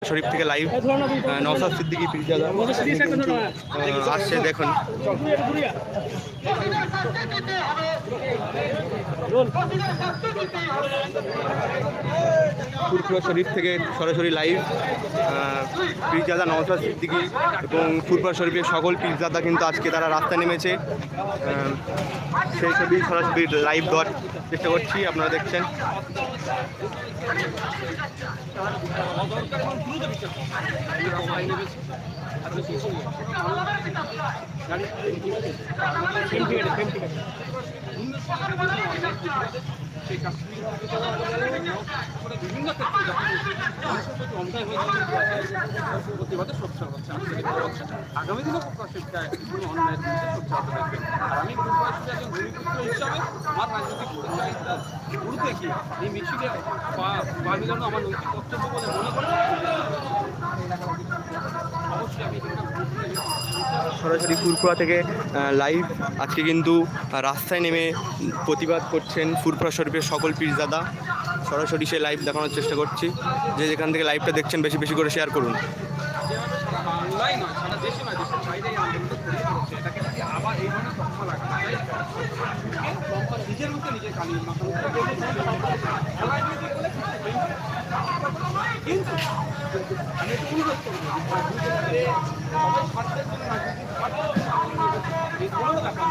শরীফ থেকে লাইভ নওশাদ সিদ্দিকী পীরজাদা আসছে দেখুন। ফুরফুরা শরীফ থেকে সরাসরি লাইভ পীরজাদা নওশাদ সিদ্দিকী এবং ফুরফুরা শরীফের সকল পীরজাদা কিন্তু আজকে তারা রাস্তায় নেমেছে। সেই ছবি সরাসরি লাইভ দেওয়ার চেষ্টা করছি, আপনারা দেখছেন। সেই বিভিন্ন ক্ষেত্রে অন্যায় প্রতিবাদে সোচ্চার হচ্ছে, আগামী দিনে অন্যায়ের সোচ্চার হতে দেখবেন। আর আমি একজন ভূমিপুত্র হিসাবে আমার রাজনৈতিক গুরু দেখি এই মিছিলে পা মিলানো আমার নৈতিক কর্তব্য বলে মনে করি। অবশ্যই আমি সরাসরি ফুরফুরা থেকে লাইভ আজকে কিন্তু রাস্তায় নেমে প্রতিবাদ করছেন ফুরফুরা শরীফের সকল পীরজাদা। সরাসরি সে লাইভ দেখানোর চেষ্টা করছি, যে যেখান থেকে লাইভটা দেখছেন বেশি বেশি করে শেয়ার করুন। বাংলায় নয়, সারা দেশে নয়, দেশের বাইরে আন্দোলন করে হচ্ছে, এটাকে যদি আবার এই ধরনের তথ্য লাগা নিজের মধ্যে নিজের কালিয়ে কিন্তু আমি একটু অনুরোধ করবো স্বার্থের জন্য এই কোনো ব্যাপার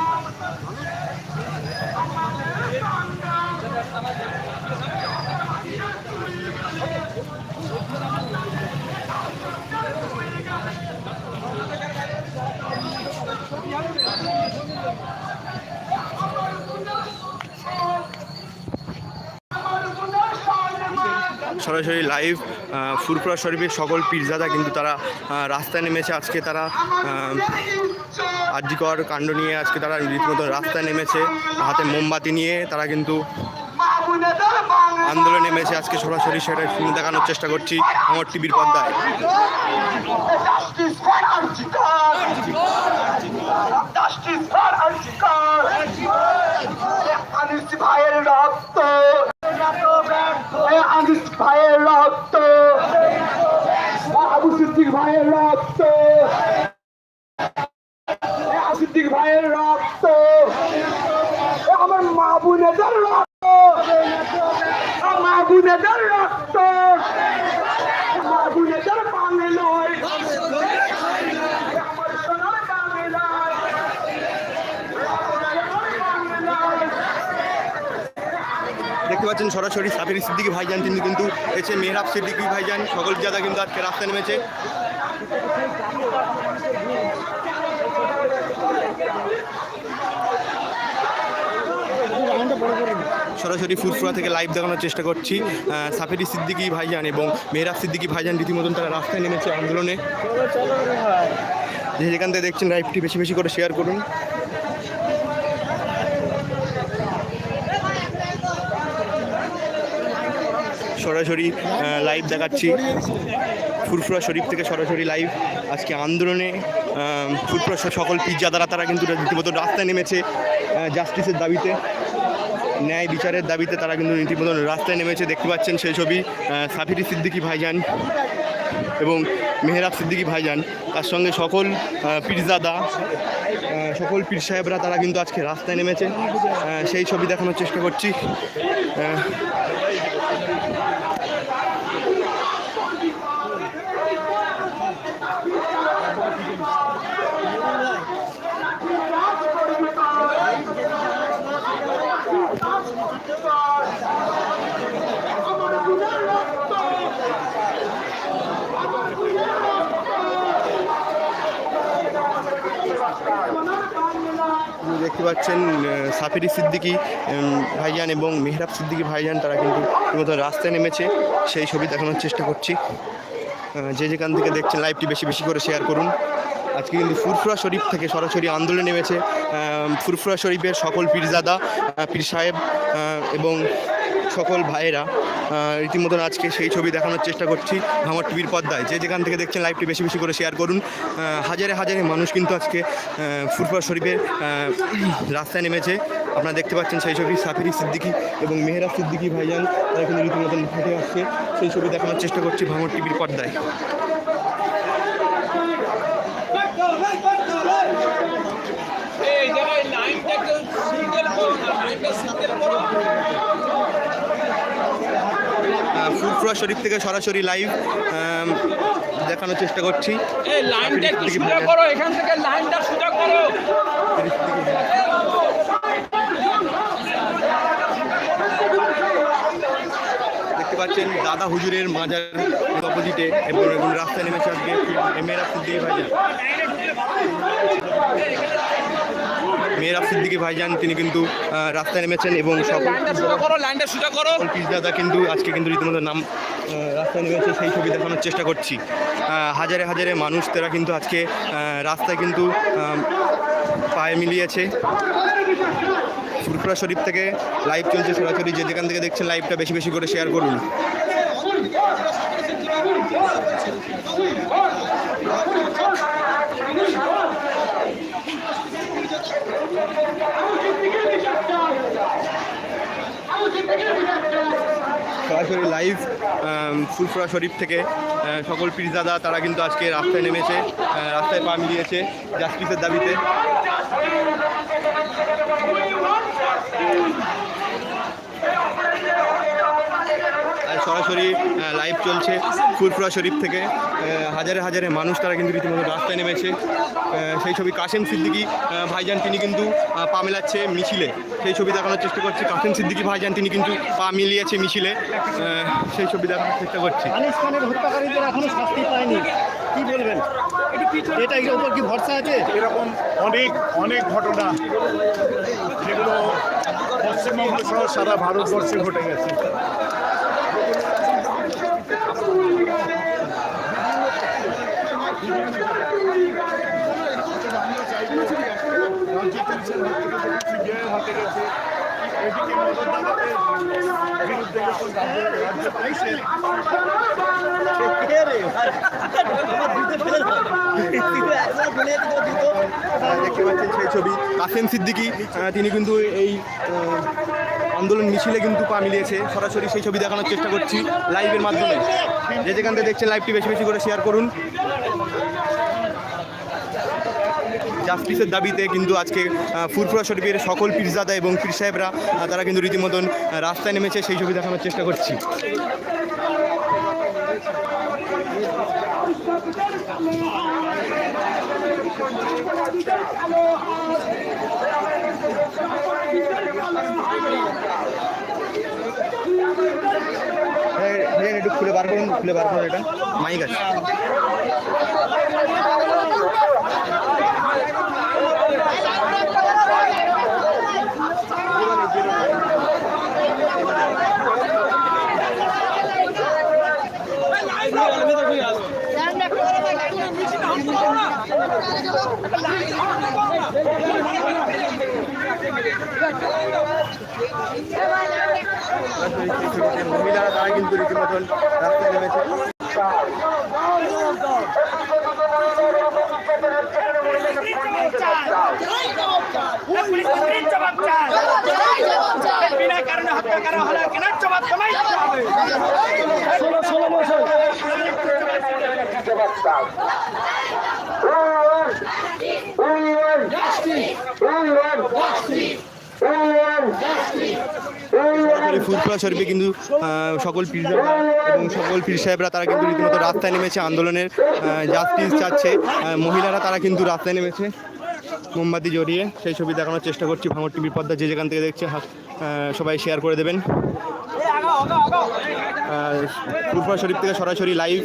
সরাসরি লাইভ ফুরফুরা শরীফের সকল পীরজাদা কিন্তু তারা রাস্তায় নেমেছে। আজকে তারা আরজিকর কাণ্ড নিয়ে আজকে তারা রীতিমতো রাস্তায় নেমেছে, হাতে মোমবাতি নিয়ে তারা কিন্তু আন্দোলনে নেমেছে আজকে। সরাসরি সেটা দেখানোর চেষ্টা করছি আমার টিভির পর্দায়। ভাইয়ের রক্ত, ভাইয়ের রক্ত, আবু সিদ্দিক ভাইয়ের রক্ত, সিদ্দিক ভাইয়ের রক্ত, আমার মা বোনেদের রক্ত, মা বোনেদের রক্ত, মা বোনেদের বাংলায়, আমার সোনার বাংলায়, দেখতে পাচ্ছেন সরাসরি সাফির সিদ্দিকী ভাইজান তিনি কিন্তু এসে মেহরাব সিদ্দিকী ভাইজান সকল জায়গা কিন্তু আজকে রাস্তায় নেমেছে। সরাসরি ফুরফুরা থেকে লাইভ দেখানোর চেষ্টা করছি। সাফির সিদ্দিকী ভাইজান এবং মেহরাব সিদ্দিকী ভাইজান রীতিমতন তারা রাস্তায় নেমেছে আন্দোলনে। যেখান থেকে দেখছেন লাইভটি বেশি বেশি করে শেয়ার করুন। সরাসরি লাইভ দেখাচ্ছি ফুরফুরা শরীফ থেকে সরাসরি লাইভ আজকে আন্দোলনে ফুরফুরা সকল পীরজাদারা তারা কিন্তু রীতিমতো রাস্তায় নেমেছে জাস্টিসের দাবিতে, ন্যায় বিচারের দাবিতে তারা কিন্তু রীতিমতো রাস্তায় নেমেছে। দেখতে পাচ্ছেন সেই ছবি সাফির সিদ্দিকী ভাইজান এবং মেহরাব সিদ্দিকী ভাইজান, তার সঙ্গে সকল পীরজাদা সকল পীর সাহেবরা তারা কিন্তু আজকে রাস্তায় নেমেছে। সেই ছবি দেখানোর চেষ্টা করছি। দেখতে পাচ্ছেন সাফির সিদ্দিকী ভাইজান এবং মেহরাব সিদ্দিকী ভাইজান তারা কিন্তু রীতিমতো রাস্তায় নেমেছে। সেই ছবি দেখানোর চেষ্টা করছি, যে যেখান থেকে দেখছেন লাইভটি বেশি বেশি করে শেয়ার করুন। আজকে কিন্তু ফুরফুরা শরীফ থেকে সরাসরি আন্দোলনে নেমেছে ফুরফুরা শরীফের সকল পীরজাদা, পীর সাহেব এবং সকল ভাইয়েরা। রীতিমতন আজকে সেই ছবি দেখানোর চেষ্টা করছি ভাঙর টিভির পর্দায়। যে যেখান থেকে দেখছেন লাইভটি বেশি বেশি করে শেয়ার করুন। হাজারে হাজারে মানুষ কিন্তু আজকে ফুরফুরা শরীফের রাস্তায় নেমেছে। আপনারা দেখতে পাচ্ছেন সেই ছবি সাফিরি সিদ্দিকী এবং মেহরাব সিদ্দিকী ভাইজান তারা কিন্তু রীতিমতন হেঁটে আসছে। সেই ছবি দেখানোর চেষ্টা করছি ভাঙর টিভির পর্দায়। ফুরফুরা শরীফ থেকে সরাসরি লাইভ দেখানোর চেষ্টা করছি। এখান থেকে লাইনটা সোজা করো। দেখতে পাচ্ছেন দাদা হুজুরের মাজার অপোজিটে এবং রাস্তায় নেমেছে আজকে মেহরাব সিদ্দিকী ভাইজান। মেহরাব সিদ্দিকী ভাইজান তিনি কিন্তু রাস্তায় নেমেছেন এবং সকল পিসদাদা কিন্তু আজকে কিন্তু রীতিমতো নাম রাস্তায় নেমেছে। সেই ছবি দেখানোর চেষ্টা করছি। হাজারে হাজারে মানুষ তারা কিন্তু আজকে রাস্তায় কিন্তু পায়ে মিলিয়েছে। ফুরফুরা শরীফ থেকে লাইভ চলছে সরাসরি। যে যেখান থেকে দেখছেন লাইভটা বেশি বেশি করে শেয়ার করুন। সরাসরি লাইভ ফুরফুরা শরীফ থেকে সকল পীরজাদা তারা কিন্তু আজকে রাস্তায় নেমেছে, রাস্তায় পা মিলিয়েছে জাস্টিসের দাবিতে। সরাসরি লাইভ চলছে ফুরফুরা শরীফ থেকে। হাজারে হাজারে মানুষ তারা কিন্তু রীতিমতো রাস্তায় নেমেছে। সেই ছবি কাসেম সিদ্দিকী ভাইজান তিনি কিন্তু পা মেলাচ্ছে মিছিলে। সেই ছবি দেখানোর চেষ্টা করছি। কাসেম সিদ্দিকী ভাইজান তিনি কিন্তু পা মিলিয়েছে মিছিলে। সেই ছবি দেখানোর চেষ্টা করছি। আনিস খানের হত্যাকারীদের এখনো শাস্তি পায়নি, কি বলবেন? এটা এর উপর কি ভরসা আছে? এরকম অনেক ঘটনা যেগুলো পশ্চিমবঙ্গ সহ সারা ভারতবর্ষে ঘটে গেছে। হাতে গেছে এদিকে মদতদাতাদের বিরুদ্ধে যখন রাজ্য পাইছে দেখতে পাচ্ছেন সেই ছবি কাসেম সিদ্দিকী তিনি কিন্তু এই আন্দোলন মিছিলে কিন্তু পা মিলিয়েছে। সরাসরি সেই ছবি দেখানোর চেষ্টা করছি লাইভের মাধ্যমে। যে যেখান থেকে দেখছেন লাইভটি বেশি বেশি করে শেয়ার করুন। জাস্টিসের দাবিতে কিন্তু আজকে ফুরফুরা শরীফের সকল পীরজাদা এবং পীর সাহেবরা তারা কিন্তু রীতিমতন রাস্তায় নেমেছে। সেই ছবি দেখানোর চেষ্টা করছি। একটু খুলে বার করুন এটা মাইক আছে। মহিলারা তারা কিন্তু রীতিমতন রাস্তায় নেমেছে। বিনা কারণে হত্যা করা হলে কেনার জবাব তোমায় দিতে হবে। 16 বছর ফুরফুরা শরীফে কিন্তু সকল পীরজাদা এবং সকল পীর সাহেবরা তারা কিন্তু রীতিমতো রাস্তায় নেমেছে আন্দোলনের জাস্টিস চাচ্ছে। মহিলারা তারা কিন্তু রাস্তায় নেমেছে মোমবাতি জড়িয়ে। সেই ছবি দেখানোর চেষ্টা করছি ভাঙর টিভির পর্দা। যে যেখান থেকে দেখছে সবাই শেয়ার করে দেবেন। ফুরফুরা শরীফ থেকে সরাসরি লাইভ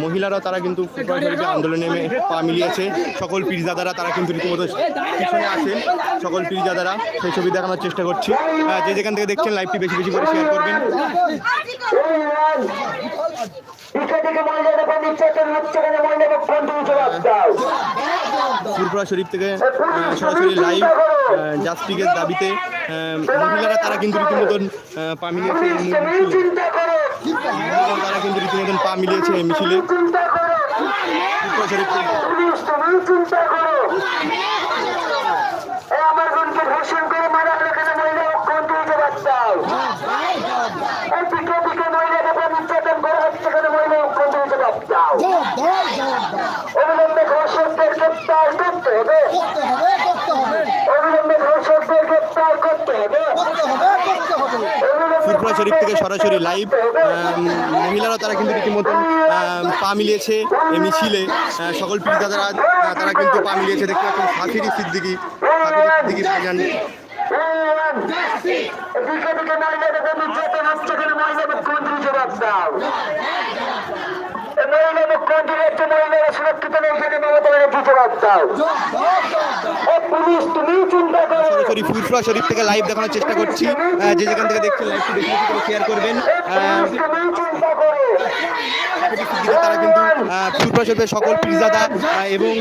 মহিলারা তারা কিন্তু ফুরফুরা শরীফে আন্দোলনে নেমে পা মিলিয়েছে। সকল পীরজাদারা তারা কিন্তু রীতিমতো পিছনে আছেন সকল পীরজাদারা। সেই ছবি দেখানোর চেষ্টা করছি। যে যেখান থেকে দেখছেন লাইভটি বেশি বেশি করে শেয়ার করবেন। ফুরফুরা শরীফ থেকে সরাসরি লাইভ জাস্টিসের দাবিতে মহিলারা তারা কিন্তু রীতিমতন পা মিলিয়েছে এই মিছিলে। মহিলারা তারা কিন্তু রীতিমতন পা মিলিয়েছে এই মিছিলে। ফুরফুরা শরীফ থেকে। আমার বোনকে ধর্ষণ করে মারা হলে কেন মহিলা মুখ্যমন্ত্রীকে বাঁচাও এই দিকে দিকে মহিলাকে নির্যাতন করা হচ্ছে কেন মহিলা মুখ্যমন্ত্রীকে বাঁচাও অবিলম্বে ধর্ষকদের গ্রেপ্তার করতে হবে অবিলম্বে ধর্ষকদের গ্রেপ্তার করতে হবে ফুরফুরা শরীফ থেকে সরাসরি লাইভ। মহিলারা তারা কিন্তু রীতিমতন পা মিলিয়েছে এই মিছিলে। সকল পীরজাদারা তারা কিন্তু পা মিলিয়েছে। দেখতে পাচ্ছেন সাফিরি সিদ্দিকী ভাইজান। দিকে দিকে মহিলাদের নির্যাতন হচ্ছে কেন মহিলা মুখ্যমন্ত্রীকে বাঁচাও মহিলা মুখ্যমন্ত্রী হচ্ছে মহিলারা সুরক্ষিত নেই সেখানে মমতা ব্যানার্জিকে বাঁচাও পুলিশ তুমি চিন্তা করো সরাসরি ফুরফুরা শরীফ থেকে লাইভ দেখানোর চেষ্টা করছি। যে যেখান থেকে দেখছেন লাইভটি বেশি বেশি করে শেয়ার করবেন। তুমি চিন্তা করো তারা কিন্তু ফুরফুরা শরীফের সকল পীরজাদা এবং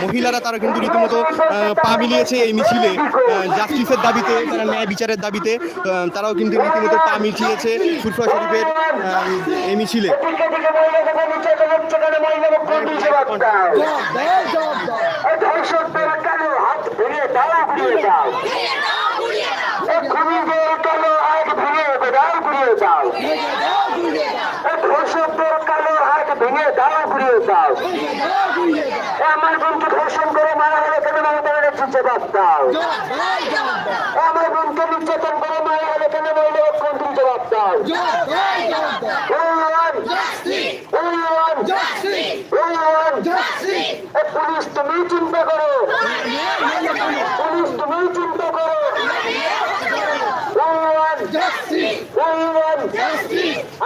মহিলারা তারা কিন্তু রীতিমতো পা মিলিয়েছে এই মিছিলে। জাস্টিসের দাবিতে, তারা ন্যায় বিচারের দাবিতে তারাও কিন্তু রীতিমতো পা মিলিয়েছে ফুরফুরা শরীফের এই মিছিলে। দিকে দিকে মহিলাদের নির্যাতন হচ্ছে কেন মহিলা মুখ্যমন্ত্রীকে বাঁচাও ধর্ষকদের কালো হাত ভেঙে দাও ঘুরিয়ে দাও খুনিদের কালো হাত ভেঙে দাও ঘুরিয়ে দাও ধর্ষকদের কালো হাত ভেঙে দাও ঘুরিয়ে দাও আমার বোনকে ধর্ষণ করে মারা হলে কেন মমতা ব্যানার্জিকে বাঁচাও আমার বোনকে নির্যাতন করে মারা হলে কেন মহিলা মুখ্যমন্ত্রীকে বাঁচাও পুলিশ তুমি চিন্তা করো পুলিশ তুমি চিন্তা করো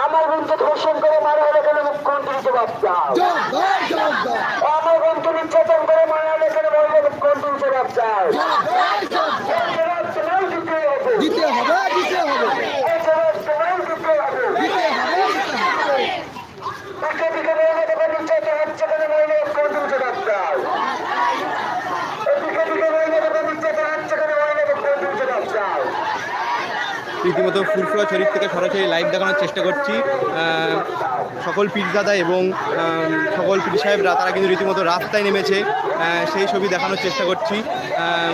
আমার বোনকে ধর্ষণ করে মারা হলে কেন মুখ্যমন্ত্রীকে বাঁচাও আমার বোনকে নির্যাতন করে মারা হলে কেন মহিলা মুখ্যমন্ত্রীকে বাঁচাও দিতে হবে রীতিমতো ফুরফুরা শরীফ থেকে সরাসরি লাইভ দেখানোর চেষ্টা করছি। সকল পীরজাদা এবং সকল পীর সাহেবরা তারা কিন্তু রীতিমতো রাস্তায় নেমেছে, সেই ছবি দেখানোর চেষ্টা করছি।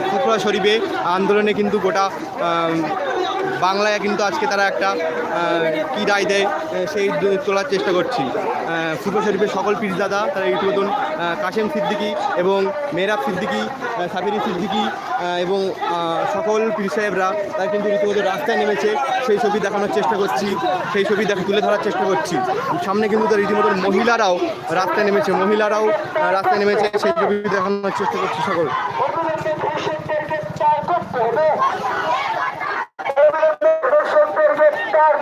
ফুরফুরা শরীফে আন্দোলনে কিন্তু গোটা বাংলায় কিন্তু আজকে তারা একটা কী রায় দেয় সেই তোলার চেষ্টা করছি। ফুরফুরা শরীফের সকল পীরজাদা তারা রীতিমতন কাশেম সিদ্দিকী এবং মেহরাব সিদ্দিকী, সাবিরি সিদ্দিকী এবং সকল পীর সাহেবরা তারা কিন্তু রীতিমতো রাস্তায় নেমেছে, সেই ছবি দেখানোর চেষ্টা করছি, সেই ছবি তুলে ধরার চেষ্টা করছি। সামনে কিন্তু তার রীতিমতো মহিলারাও রাস্তায় নেমেছে, সেই ছবি দেখানোর চেষ্টা করছি সকল।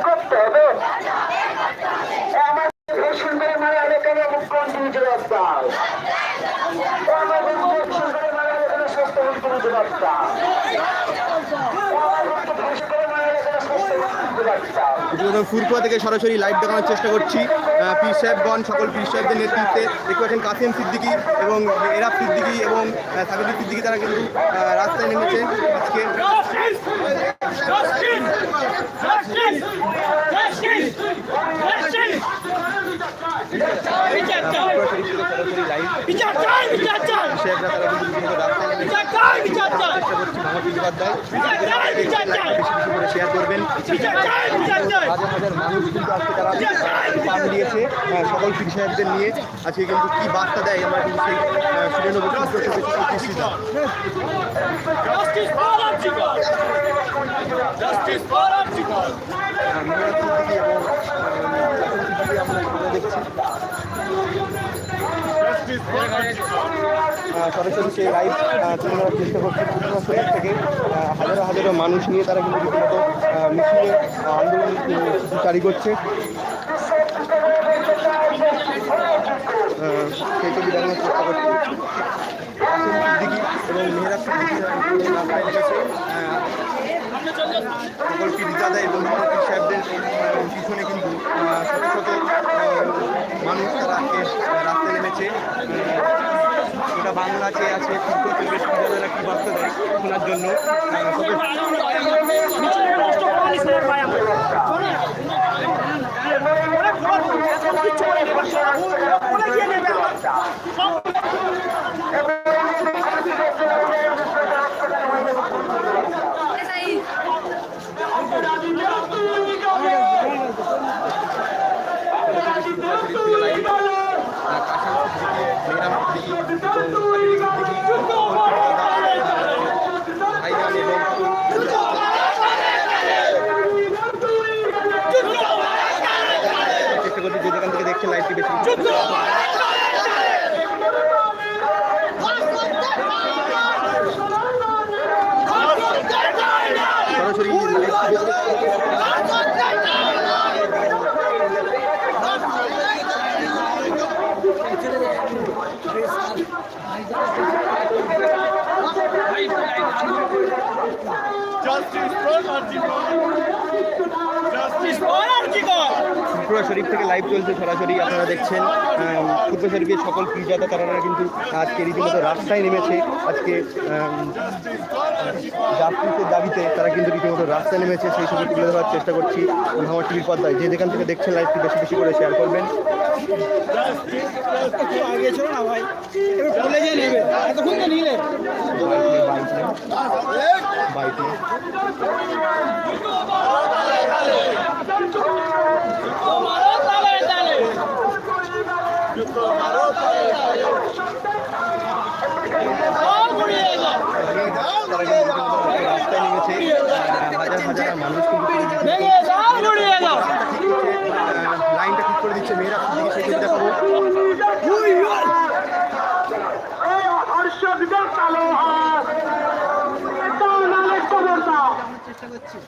করতে হবে আমার ধর্ষণ করে মারা হলে কেন মুখ্যমন্ত্রীকে বাঁচাও আমার ধর্ষণ করে মারা হলে কেন স্বাস্থ্য মুখ্যমন্ত্রীকে বাঁচাও ফুরফুরা থেকে সরাসরি লাইভ দেখানোর চেষ্টা করছি। পীর সাহেবগণ, সকল পীর সাহেবদের নেতৃত্বে দেখতে পাচ্ছেন কাসেম সিদ্দিকী এবং মেহরাব সিদ্দিকী এবং সাবিরি সিদ্দিকী তারা কিন্তু রাস্তায় নেমেছে আজকে। শেয়ার করবেন। হাজার হাজার মানুষ কিন্তু আজকে তারা পা মিলিয়েছে সকল পীর সাহেবদের নিয়ে। আজকে কিন্তু কি বার্তা দেয় আমরা কিন্তু সেই শুনে নেব। সরাসরি সেই লাইভ তুলে নেওয়ার চেষ্টা করছে ফুরফুরা শরীফ থেকে। হাজারো হাজারো মানুষ নিয়ে তারা কিন্তু রীতিমতো মিছিলে আন্দোলন জারি করছে। সেই ছবি দেখানোর চেষ্টা করছি। কাসেম সিদ্দিকী এবং মেহরাব সিদ্দিকী সকল পীরজাদা এবং পীর সাহেবদের পিছনে কিন্তু শত শত মানুষ তারা রাস্তায় নেমেছে। গোটা বাংলা চেয়ে আছে ফুটবল পরিবেশ পূজাদারা কী বার্তা দেয় শোনার জন্য। চেষ্টা করছি যে যেখান থেকে দেখছেন লাইভটি বেশি সরাসরি ফুরফুরা শরীফ থেকে লাইভ চলছে সরাসরি আপনারা দেখছেন। ফুরফুরা শরীফের সকল পীরজাদা তারা কিন্তু আজকে রীতিমতো রাস্তায় নেমেছে। আজকে জাস্টিসের দাবিতে তারা কিন্তু রীতিমতো রাস্তায় নেমেছে, সেই ছবি তুলে ধরার চেষ্টা করছি আমার টিভির পর্দায়। যে যেখান থেকে দেখছেন লাইভটি বেশি বেশি করে শেয়ার করবেন। বাইক রাস্তায় নেমেছে হাজার হাজার মানুষ কিন্তু লাইনটা ঠিক করে দিচ্ছে মেয়েরা সেই ছবি দেখাবো। চেষ্টা করছি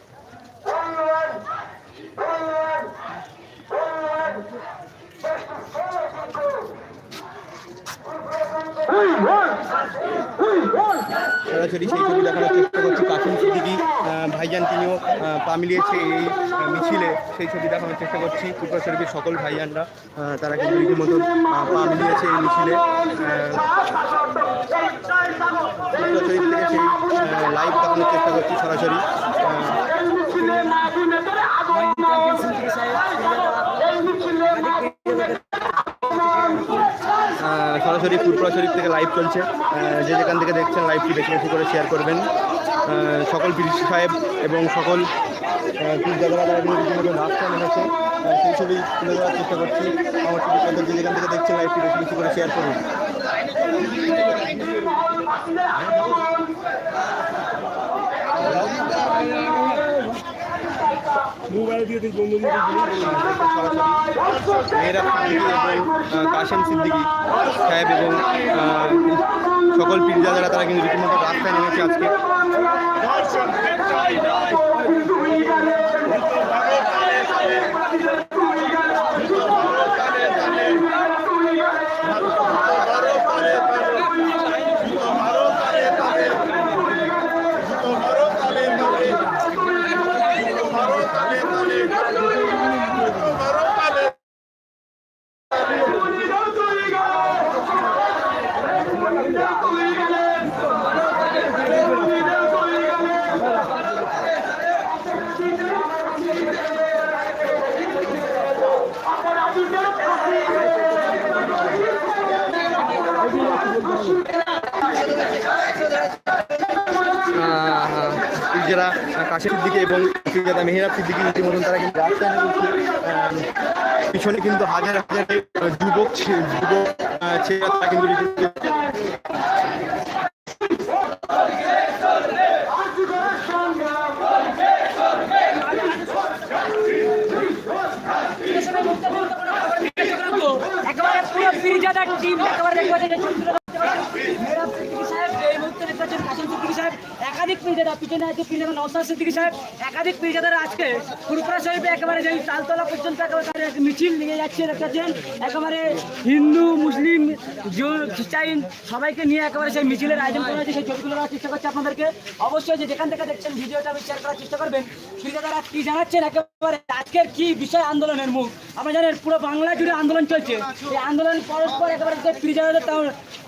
সরাসরি সেই ছবি দেখানোর চেষ্টা করছি। কাশিম সিদ্দিকী ভাইজান তিনিও পা মিলিয়েছে এই মিছিলে, সেই ছবি দেখানোর চেষ্টা করছি। ফুরফুরা শরীফের সকল ভাইজানরা তারা কিন্তু রীতিমতো পা মিলিয়েছে এই মিছিলে। ফুরফুরা শরীফ থেকে সেই লাইভ দেখানোর চেষ্টা করছি সরাসরি। সরাসরি ফুরফুরা শরীফ থেকে লাইভ চলছে। যে যেখান থেকে দেখছেন লাইভটি বেশি বেশি করে শেয়ার করবেন। সকল পীর সাহেব এবং সকল পীরজাদারা তারা কিন্তু রীতিমতো রাস্তায় নেমেছে, সেই ছবি তুলে ধরার চেষ্টা করছি আমার টিভির পর্দায়। যে যেখান থেকে দেখছেন লাইভটি বেশি বেশি করে শেয়ার করুন। মোবাইল দিয়ে দিই বন্ধু মেয়েরা এবং কাশেম সিদ্দিকী সাহেব এবং সকল পীরজাদারা তারা কিন্তু রীতিমতো রাস্তায় নেমেছে আজকে। যারা কাশেম সিদ্দিকী এবং পীরজাদা মেহেরাব সিদ্দিকী রীতিমতন তারা কিন্তু রাস্তায় নেমেছে। পিছনে কিন্তু হাজার হাজার যুবক ছেলেরা তারা কিন্তু একেবারে পুরো পীরজাদা টিম একেবারে একাধিক পীরজাদা পিছনে আছে পীর নওশাদ সিদ্দিকী সাহেব, একাধিক পীরজাদারা আজকে ফুরফুরা শরীফে একেবারে যেই তালতলা পর্যন্ত একেবারে একটা মিছিল নিয়ে যাচ্ছে দেখতেছেন, একেবারে হিন্দু মুসলিম খ্রিস্টান সবাইকে নিয়ে একেবারে সেই মিছিলের আয়োজন করা হয়েছে। সেই ছবিগুলো দেওয়ার চেষ্টা করছি আপনাদেরকে। অবশ্যই যে যেখান থেকে দেখছেন ভিডিওটা আমি শেয়ার করার চেষ্টা করবেন। পীরজাদারা কি জানাচ্ছেন একেবারে আজকের কি বিষয় আন্দোলনের মুখ, আমরা জানেন পুরো বাংলা জুড়ে আন্দোলন চলছে। এই আন্দোলন পরস্পর একেবারে পীরজাদাদের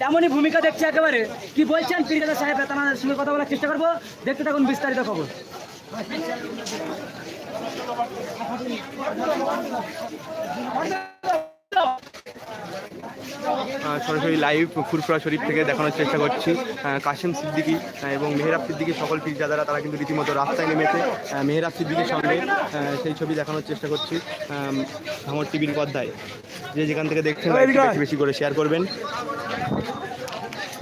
তেমনই ভূমিকা দেখছে একেবারে। কি বলছেন পীরজাদা সাহেব, আপনাদের সঙ্গে কথা বলার চেষ্টা করবো, দেখতে থাকুন বিস্তারিত খবর। সরাসরি লাইভ ফুরফুরা শরীফ থেকে দেখানোর চেষ্টা করছি। কাশেম সিদ্দিকী এবং মেহরাব সিদ্দিকী সকল পীরজাদারা তারা কিন্তু রীতিমতো রাস্তায় নেমেছে মেহরাব সিদ্দিকীর সঙ্গে। সেই ছবি দেখানোর চেষ্টা করছি ভাঙড় টিভির পর্দায়। যে যেখান থেকে দেখছেন বেশি বেশি করে শেয়ার করবেন।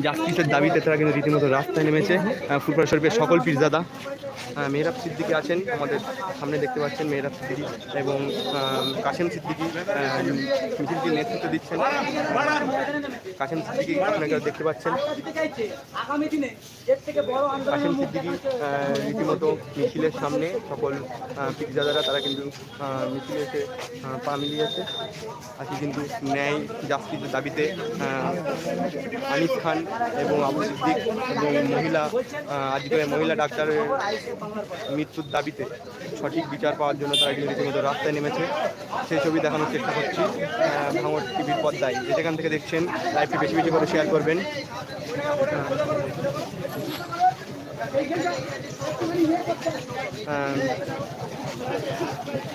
জাস্টিসের দাবিতে তারা কিন্তু রীতিমতো রাস্তায় নেমেছে ফুরফুরা শরীফের সকল পীরজাদা। মেহরাব সিদ্দিকী আছেন আমাদের সামনে, দেখতে পাচ্ছেন মেহরাব সিদ্দিকী এবং কাশেম সিদ্দিকী মিছিলটির নেতৃত্ব দিচ্ছেন। কাশেম সিদ্দিকী আপনাকে দেখতে পাচ্ছেন। কাশেম সিদ্দিকী রীতিমতো মিছিলের সামনে সকল পীরজাদারা তারা কিন্তু মিছিলে এসে পা মিলিয়েছে। আজকে কিন্তু ন্যায় জাস্টিসের দাবিতে আনিস খান এবং আবু সিদ্দিক এবং আজকে মহিলা ডাক্তারের মৃত্যুর দাবিতে সঠিক বিচার পাওয়ার জন্য তারা কিন্তু রীতিমতো রাস্তায় নেমেছে। সেই ছবি দেখানোর চেষ্টা করছি ভাঙড় টিভির পর্দায়। যেখান থেকে দেখছেন লাইভটি বেশি বেশি করে শেয়ার করবেন।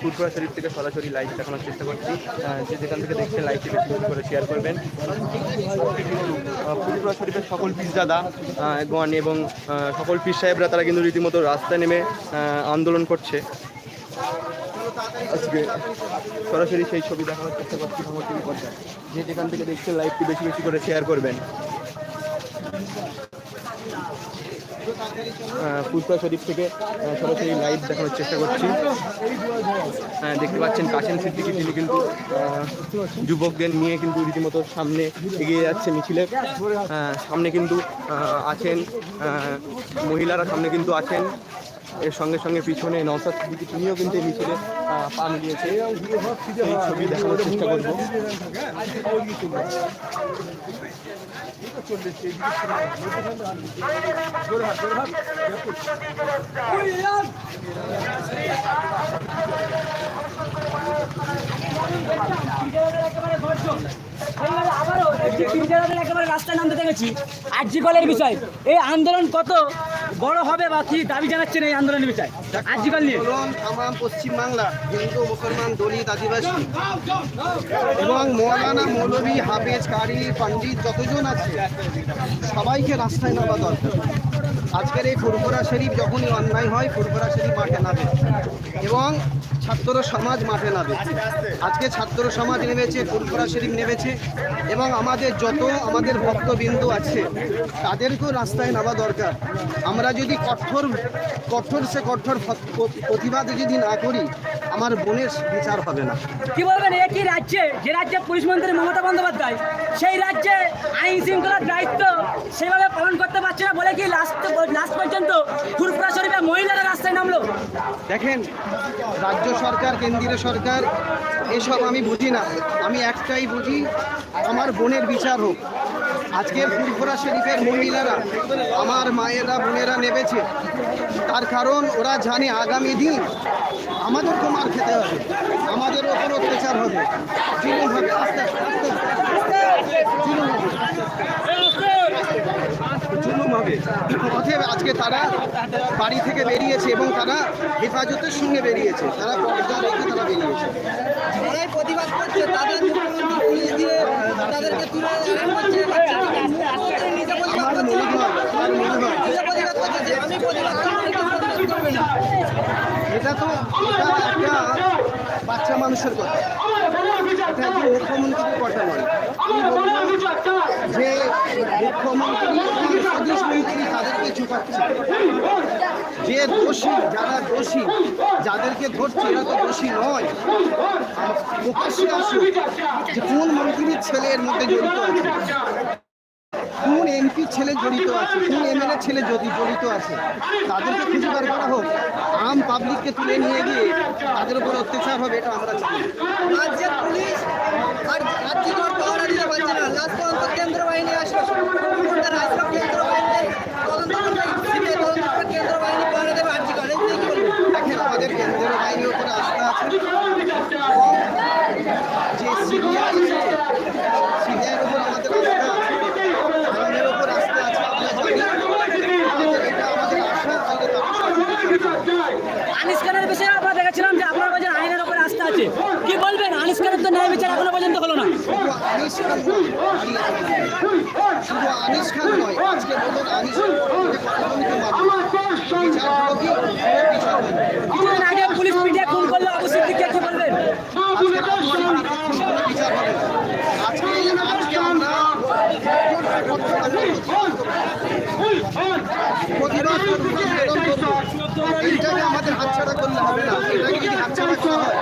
ফুরফুরা শরীফ থেকে সরাসরি লাইভ দেখানোর চেষ্টা করছি। যে যেখান থেকে দেখছেন লাইভটি বেশি বেশি করে শেয়ার করবেন। ফুরফুরা শরীফের সকল পীরজাদা গণ এবং সকল পীর সাহেবরা তারা কিন্তু রীতিমতো রাস্তায় নেমে আন্দোলন করছে। আজকে সরাসরি সেই ছবি দেখানোর চেষ্টা করছি ভাঙড় টিভি পর্দায়। যে যেখান থেকে দেখছেন লাইভটি বেশি বেশি করে শেয়ার করবেন। ফুরফুরা শরীফ থেকে সরাসরি লাইভ দেখানোর চেষ্টা করছি। দেখতে পাচ্ছেন কাশেম সিদ্দিকী তিনি কিন্তু যুবকদের নিয়ে কিন্তু রীতিমতো সামনে এগিয়ে যাচ্ছে মিছিলের। সামনে কিন্তু আছেন মহিলারা, সামনে কিন্তু আছেন। এর সঙ্গে সঙ্গে পিছনে নওশাদ সিদ্দিকী তিনিও কিন্তু এই মিছিলে পা মিলিয়েছে। এই ছবি দেখানোর চেষ্টা করব। আবারও একেবারে রাস্তায় নামতে দেখেছি আরজিকলের বিষয়। এই আন্দোলন কত বড় হবে বা কি দাবি জানাচ্ছেন এই আন্দোলনের বিষয় আরজিকল নিয়ে? তামাম পশ্চিমবাংলা হিন্দু মুসলমান দলিত আদিবাসী এবং মৌলানা মৌলভী হাফেজ কারি পণ্ডিত যতজন আছে সবাইকে রাস্তায় নামা দরকার। আজকের এই ফুরফুরা শরীফ যখনই অন্যায় হয় ফুরফুরা শরীফ মাঠে নামে এবং ছাত্র সমাজ মাঠে নামে। আজকে ছাত্র সমাজ নেমেছে, ফুরফুরা শরীফ নেমেছে এবং আমাদের ভক্তবিন্দু আছে তাদেরকেও রাস্তায় নামা দরকার। আমরা যদি কঠোর প্রতিবাদ যদি না করি আমার বোনের বিচার হবে না। কি বলবেন, একই রাজ্যে যে রাজ্যে পুলিশ মন্ত্রী মমতা বন্দ্যোপাধ্যায় সেই রাজ্যে আইন শৃঙ্খলার দায়িত্ব সেভাবে পালন করতে পারছে না বলে কি লাস্ট পর্যন্ত ফুরফুরা শরীফে মহিলারা রাস্তায় নামলো? দেখেন, রাজ্য সরকার কেন্দ্রীয় সরকার এসব আমি বুঝি না। আমি একটাই বুঝি, আমার বোনের বিচার হোক। আজকের ফুরফুরা শরীফের মহিলারা আমার মায়েরা বোনেরা নেমেছে, তার কারণ ওরা জানে আগামী দিন আমাদেরকে মার খেতে হবে, আমাদের ওপর অত্যাচার হবে, জুলুম হবে, জুলুম হবে। অতএব আজকে তারা বাড়ি থেকে বেরিয়েছে এবং তারা হেফাজতের সঙ্গে বেরিয়েছে, তারা পর্দা রেখে তারা বেরিয়েছে। যারাই প্রতিবাদ করছে তাদের মুখ্যমন্ত্রী পুলিশ দিয়ে তাদেরকে তুলে এটা একটা বাচ্চা মানুষের কথা, এটা একজন মুখ্যমন্ত্রীর কথা নয়। যে মুখ্যমন্ত্রী স্বদেশ মন্ত্রী তাদেরকে চুপাচ্ছে, যে দোষী যারা দোষী যাদেরকে ধরছে এরা তো দোষী নয়। প্রকাশ্যে আসুক যে কোন মন্ত্রীর ছেলে এর মধ্যে জড়িত আছে। কোন এমপির ছেলে জড়িত আছে, কোন এমএলএর ছেলে জড়িত আছে, তাদেরকে খুঁজে বার করা হোক। আম পাবলিককে তুলে নিয়ে গিয়ে তাদের উপর অত্যাচার হবে, এটা আমরা চাই না। রাজ্যের পুলিশ আর রাজ্যের পাহারা দিতে পারছে না। লাস্ট পর্যন্ত কেন্দ্র বাহিনী আসলো, রাজ্য কেন্দ্র বাহিনীর তদন্ত করবে, সিবিআই তদন্ত করে কেন্দ্র বাহিনী পাহারা দেবে। রাজ্য করে কি বলবো? দেখেন, আমাদের কেন্দ্রীয় বাহিনীর উপরে আস্থা আছে, যে সিবিআইয়ের উপর আমাদের আস্থা আছে, আইনের উপর আস্থা আছে। এটা আমাদের আশা, আনিস খানের বিষয়ে আমরা দেখেছিলাম যে আপনার কাছে আইনের উপরে আস্থা আছে, কি বলবেন? আনিস খানের তো ন্যায় বিচার এখনো পর্যন্ত হলো না। শুধু আনিস খান নয়, আজকে বলুন আনিস কিছুদিন আগে পুলিশ পিটিয়ে খুন করলো আবু সিদ্দিককে, কি বলবেন? বিচার হবে। আজকে আমরা প্রতিবাদ করবো, আন্দোলন করবো। এইটাকে আমাদের হাতছাড়া করলে হবে না। এটাকে যদি হাতছাড়া করা হয়,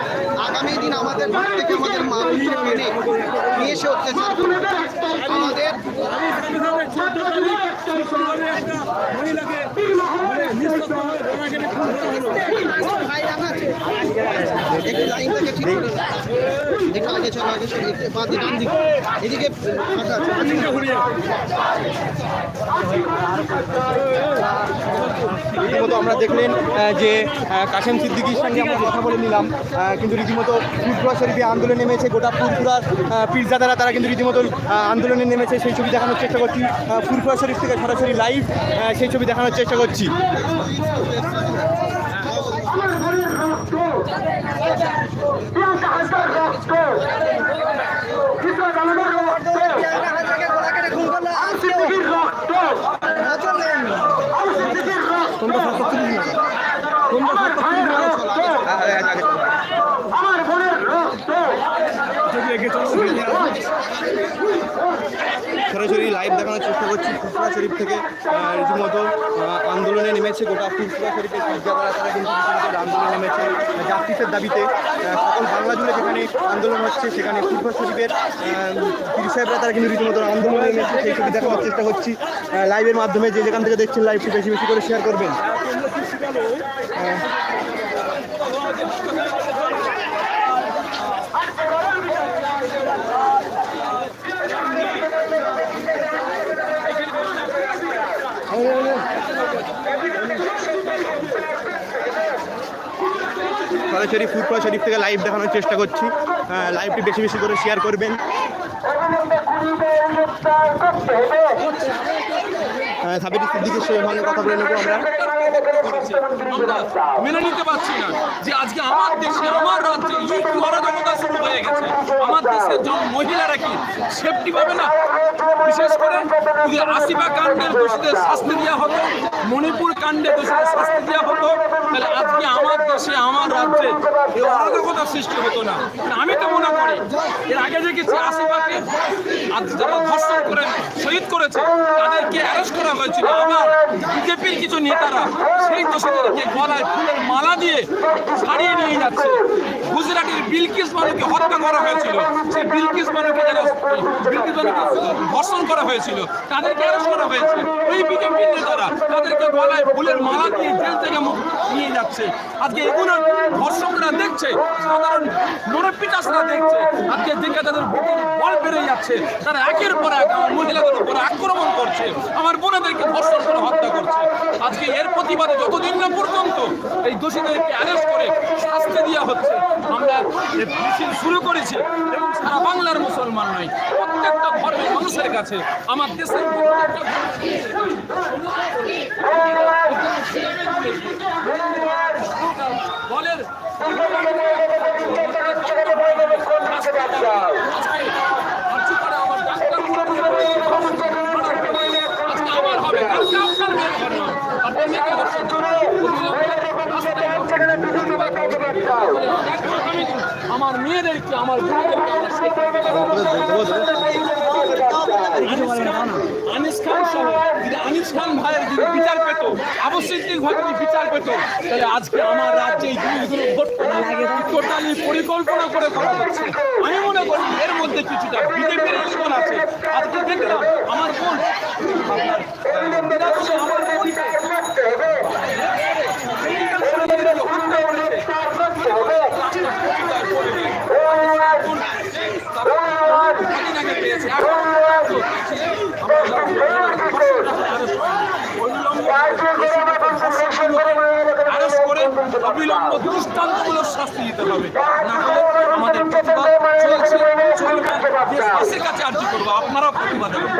আগামী দিন আমাদের ঘর থেকে আমাদের মানুষকে মেনে নিয়ে এসে অত্যাচার করবে। আমাদের একটু লাইনটাকে ঠিক করে দাও। একটু আগে চলো, আগে চলো, একটু বাদে ডান দিকে, এদিকে ফাঁকা আছে। রীতিমতো আমরা দেখলেন যে কাশেম সিদ্দিকীর সঙ্গে আমরা কথা বলে নিলাম, কিন্তু রীতিমতো ফুরফুরা শরীফে আন্দোলনে নেমেছে গোটা ফুরফুরার পীরজাদারা, তারা কিন্তু রীতিমতো আন্দোলনে নেমেছে। সেই ছবি দেখানোর চেষ্টা করছি ফুরফুরা শরীফ থেকে সরাসরি লাইভ, সেই ছবি দেখানোর চেষ্টা করছি। সরাসরি লাইভ দেখানোর চেষ্টা করছি ফুরফুরা শরীফ থেকে। রীতিমতো আন্দোলনে নেমেছে গোটা ফুরফুরা শরীফের পীরজাদারা, তারা কিন্তু রীতিমতো আন্দোলনে নেমেছে জাস্টিসের দাবিতে। সকল বাংলা জুড়ে যেখানে আন্দোলন হচ্ছে, সেখানে ফুরফুরা শরীফের পীর সাহেবরা তারা কিন্তু রীতিমতো আন্দোলনে নেমেছে। সেই ছবি দেখানোর চেষ্টা করছি লাইভের মাধ্যমে। যে যেখান থেকে দেখছেন লাইভটি বেশি বেশি করে শেয়ার করবেন। সরাসরি ফুরফুরা শরীফ থেকে লাইভ দেখানোর চেষ্টা করছি, লাইভটি বেশি বেশি করে শেয়ার করবেন। সাবির সিদ্দিকের সঙ্গে কথা বলে নেবো আমরা। মেনে নিতে পারছি না যে আজকে আমার দেশে, আমার রাজ্যে এই অরাজকতা শুরু হয়ে গেছে। আমার দেশের মহিলারা কি সেফটি পাবে না? বিশেষ করে যদি আসিফা কাণ্ডের দোষীদের শাস্তি দেওয়া হতো, মণিপুর কাণ্ডে দোষীদের শাস্তি দেওয়া হতো, তাহলে আজকে আমার দেশে, আমার রাজ্যে এই অরাজকতা সৃষ্টি হতো না। আমি তো মনে করি এর আগে দেখেছি আসিফাকে আজ যারা ধর্ষণ করে শহীদ করেছে তাদেরকে অ্যারেস্ট করা হয়েছিল। আবার বিজেপির কিছু নেতারা সেই দোষীদেরকে গলায় ফুলের মালা দিয়ে ছাড়িয়ে নিয়ে যাচ্ছে। গুজরাটের বিলকিস বানুকে হত্যা করা হয়েছিল, সেই বিলকিস বানুকে যারা ধর্ষণ করা হয়েছিল তাদেরকে অ্যারেস্ট করা হয়েছে। ওই বিজেপির নেতারা তাদেরকে গলায় ফুলের মালা দিয়ে জেল থেকে নিয়ে যাচ্ছে। আজকে এগুলো ধর্ষকরা দেখছে, সাধারণ মুরব্বিটাসরা দেখছে, আজকে দেখে তাদের বুকের বল বেড়ে যাচ্ছে। তারা একের পর এক আমার মহিলাদের উপরে আক্রমণ করছে, আমার বোনেদেরকে ধর্ষণ করে হত্যা করছে। আজকে এর প্রতিবাদে যতদিন না পর্যন্ত এই দোষীদেরকে অ্যারেস্ট করে শাস্তি দেওয়া হচ্ছে, আমরা মিছিল শুরু করেছি। এবং সারা বাংলার মুসলমান নয়, প্রত্যেকটা ধর্মের মানুষের কাছে, আমার দেশের বলের আমার মেয়েদেরকে, আমার বোনেদেরকে আনিস খান যদি আনিস খান ভাইয়ের যদি বিচার পেত, আবু সিদ্দিক ভাই যদি বিচার পেত, তাহলে আজকে আমার রাজ্যে এই জিনিসগুলো টোটালি পরিকল্পনা করে করা হচ্ছে। আমি মনে করি এর মধ্যে কিছুটা বিজেপির অবদান আছে। আজকে দেখলাম আমার বোন অবিলম্ব দৃষ্টান্তমূলক শাস্তি দিতে হবে, না হলে আমাদের প্রতিবাদ চলছে, দেশবাসীর কাছে আর্জি করবো, আপনারা প্রতিবাদ করবেন।